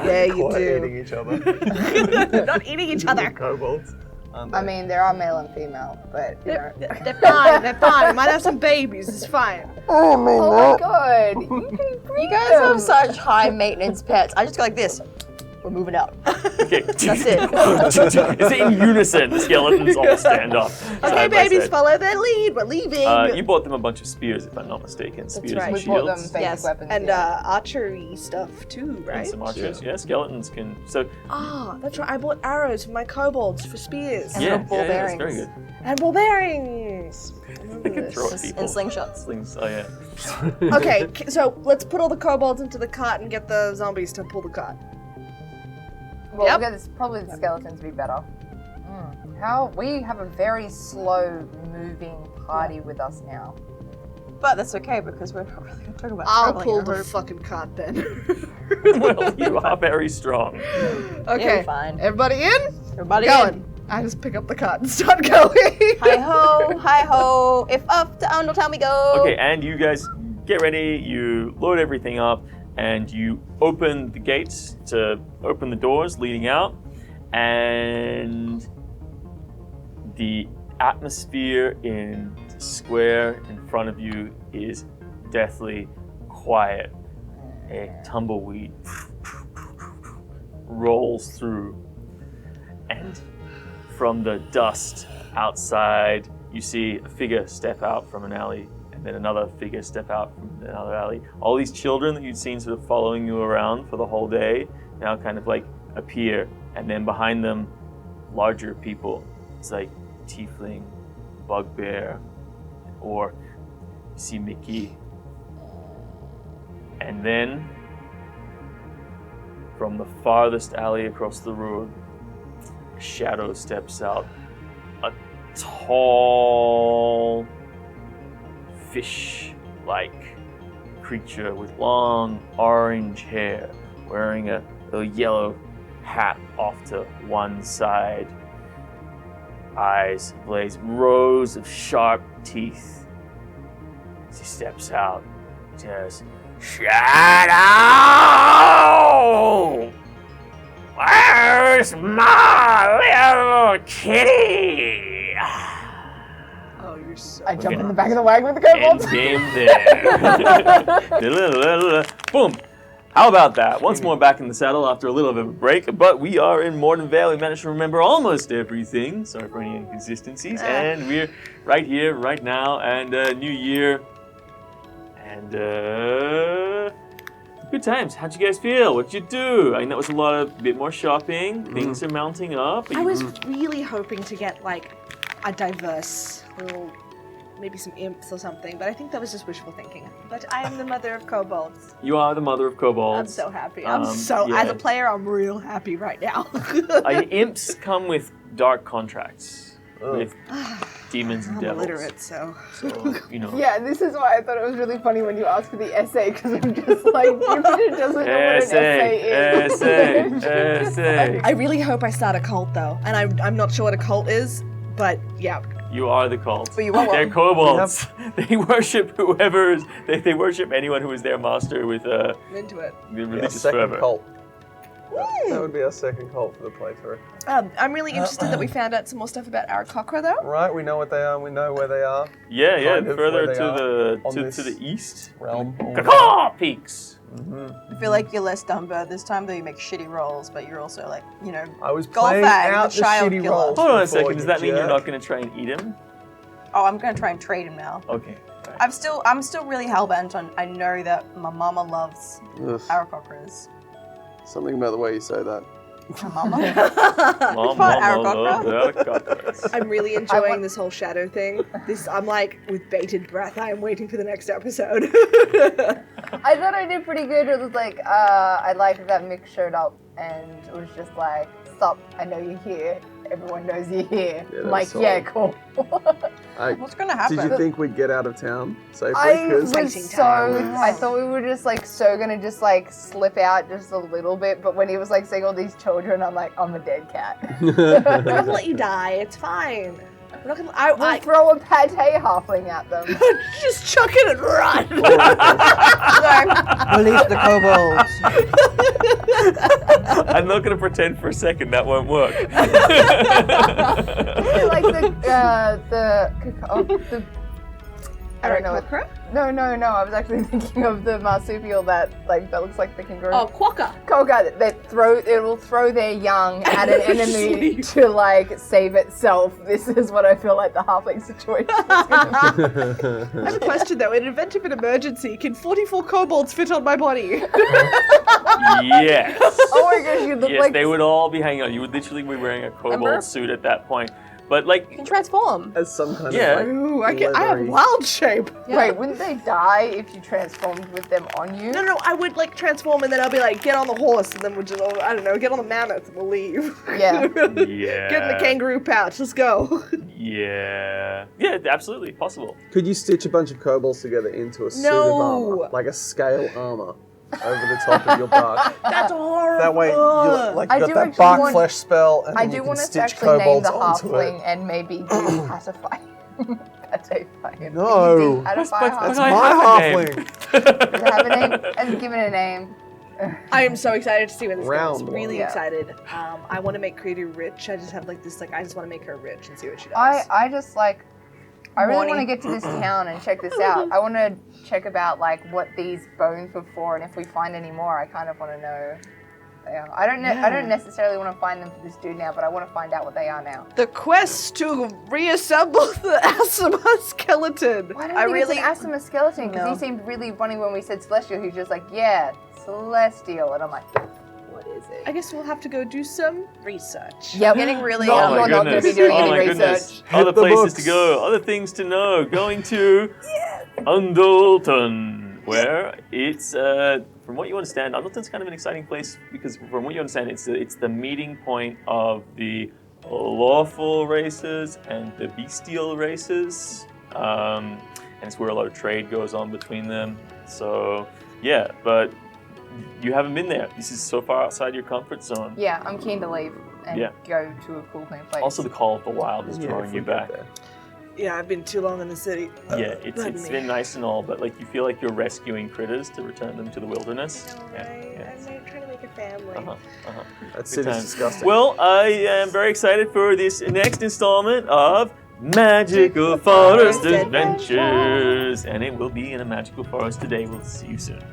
Yeah, you Quite do. eating each other. They're not eating each other. Kobolds. aren't I they? mean, there are male and female, but you know. They're fine. They're fine. Might have some babies. It's fine. Oh my god! You guys have such high maintenance pets. I just go like this. We're moving out. Okay. That's it. It's in unison. The skeletons all stand up. Okay, side by babies, side. follow their lead. We're leaving. You bought them a bunch of spears, if I'm not mistaken. Spears right. and We bought them shields. basic Yes, weapons. and yeah. archery stuff too, And right? some archers. Yeah, skeletons can. So, Ah, that's right. I bought arrows for my kobolds for spears. And yeah, little ball yeah, it's very bearings. good. And ball bearings. They can throw at And people. slingshots. Slings, oh yeah. Okay, so let's put all the kobolds into the cart and get the zombies to pull the cart. Well, Yep. we'll get this, probably the skeletons be better. How we have a very slow moving party with us now. But that's okay because we're not really going to talk about I'll traveling pull in a the roof. fucking cart then. Well, you are very strong. Okay, we're fine. everybody in? Everybody Going. in. I just pick up the cart and start going. Hi ho, hi ho. If up to Undertown we go. Okay, and you guys get ready. You load everything up, and you open the gates to open the doors leading out, and the atmosphere in the square in front of you is deathly quiet. A tumbleweed rolls through, and from the dust outside, you see a figure step out from an alley, and then another figure step out from another alley. All these children that you'd seen sort of following you around for the whole day now kind of like appear, and then behind them, larger people. It's like tiefling, bugbear, or you see Mickey. And then, from the farthest alley across the road, a shadow steps out. A tall, fish-like creature with long orange hair, wearing a yellow hat off to one side. Eyes blaze, rows of sharp teeth, She steps out. Just, Shadow! Where's my little kitty? Oh, you're so. I jump in the back of the wagon with the kobolds. End game there. Boom. How about that? Once more back in the saddle after a little bit of a break, but we are in Mordenvale. We managed to remember almost everything. Sorry for any inconsistencies. And we're right here, right now, and New Year. And good times. How'd you guys feel? What'd you do? I mean, that was a bit more shopping. Things are mounting up. I was really hoping to get like a diverse little, maybe some imps or something, but I think that was just wishful thinking. But I am the mother of kobolds. You are the mother of kobolds. I'm so happy. As a player, I'm real happy right now. Imps come with dark contracts with demons and I'm devils. illiterate, so. You know. Yeah, this is why I thought it was really funny when you asked for the essay, because I'm just like, Jupiter doesn't know what an essay is. Essay. I really hope I start a cult though, and I'm not sure what a cult is, but yeah. You are the cult. But you want They're one. kobolds. They worship whoever's. They worship anyone who is their master with I'm into it. religious second fervor. cult. That would be our second cult for the playthrough. I'm really interested that we found out some more stuff about Aarakocra though. Right, we know what they are. We know where they are. Yeah, Kind of further where they are to on the this to the east. Realm. Caw peaks. I feel like you're less Dumbo this time, though you make shitty rolls, but you're also like, you know. I was Golfag, playing out the the child shitty killer. rolls. Hold on a before, second. Does that mean you're jerk. not going to try and eat him? Oh, I'm gonna try and trade him now. Okay. I'm still really hellbent on. I know that my mama loves Ugh, Aarakocras. something about the way you say that. My mama. Mom, part, Aarakocra? I'm really enjoying this whole shadow thing. I'm like with bated breath. I am waiting for the next episode. I thought I did pretty good. It was like, I liked that Mick showed up and it was just like, stop, I know you're here. Everyone knows you're here. Yeah, I'm like, that's yeah, solid. cool. What's gonna happen? Did you think we'd get out of town safely? I 'Cause- was so, I thought we were just like so gonna just like slip out just a little bit, but when he was like saying all these children, I'm like, I'm a dead cat. I'm not gonna let you die. It's fine. I'm not gonna. We'll throw a pate halfling at them. Just chuck it and run. Release the kobolds. I'm not going to pretend for a second that won't work. Like the I don't know. Aarakocra? No. I was actually thinking of the marsupial that looks like the kangaroo. Oh, Quokka. Koga it will throw their young at an enemy to like save itself. This is what I feel like the halfling situation is gonna I have a question though. In an event of an emergency, can 44 kobolds fit on my body? Yes. Oh my gosh, you look Yes, like they would all be hanging out. You would literally be wearing a kobold Remember? suit at that point. But like, You can transform. As some kind Yeah. of like Ooh, I have leathery- wild shape. Wait, wouldn't they die if you transformed with them on you? No, I would like transform and then I'll be like, get on the horse, and then we'll just, I don't know, get on the mammoth and we'll leave. Yeah. yeah. Get in the kangaroo pouch, let's go. Yeah. Yeah, absolutely. Possible. Could you stitch a bunch of kobolds together into a suit No. of armor? Like a scale armor over the top of your bark. That's horrible. That way, you like I got do that actually bark want- flesh spell, and I then do you can want us to stitch actually name kobolds the onto halfling it. and maybe pacify. Pacify. No. That's That's I my have a name. halfling. Does it have a name? And give it a name. I am so excited to see where this Round goes. Really one. excited. I want to make Creedy rich. I just have like this, I just want to make her rich and see what she does. I really Morning. want to get to this town and check this out. I want to check about like what these bones were for, and if we find any more, I kind of want to know. Yeah. I don't necessarily want to find them for this dude now, but I want to find out what they are now. The quest to reassemble the Asima skeleton. Well, I don't think it's an Asima skeleton because No. he seemed really funny when we said celestial. He's just like, yeah, celestial, and I'm like, what is it? I guess we'll have to go do some research. Yep. Getting really No, Oh you're my not going to goodness. be doing Oh any my research. goodness. Other the places books. to go, other things to know. Going to Undleton, where it's from what you understand, Undleton's kind of an exciting place because from what you understand, it's the meeting point of the lawful races and the bestial races, and it's where a lot of trade goes on between them. So yeah, but you haven't been there. This is so far outside your comfort zone. Yeah, I'm keen to leave and Yeah. go to a cool new place. Also, the call of the wild is Yeah, drawing if you we get back. there. Yeah, I've been too long in the city. Yeah, it's Pardon me. been nice and all, but like you feel like you're rescuing critters to return them to the wilderness. I'm trying to make a family. That city's times. disgusting. Well, I am very excited for this next installment of Magical Forest Adventures, and it will be in a magical forest today. We'll see you soon.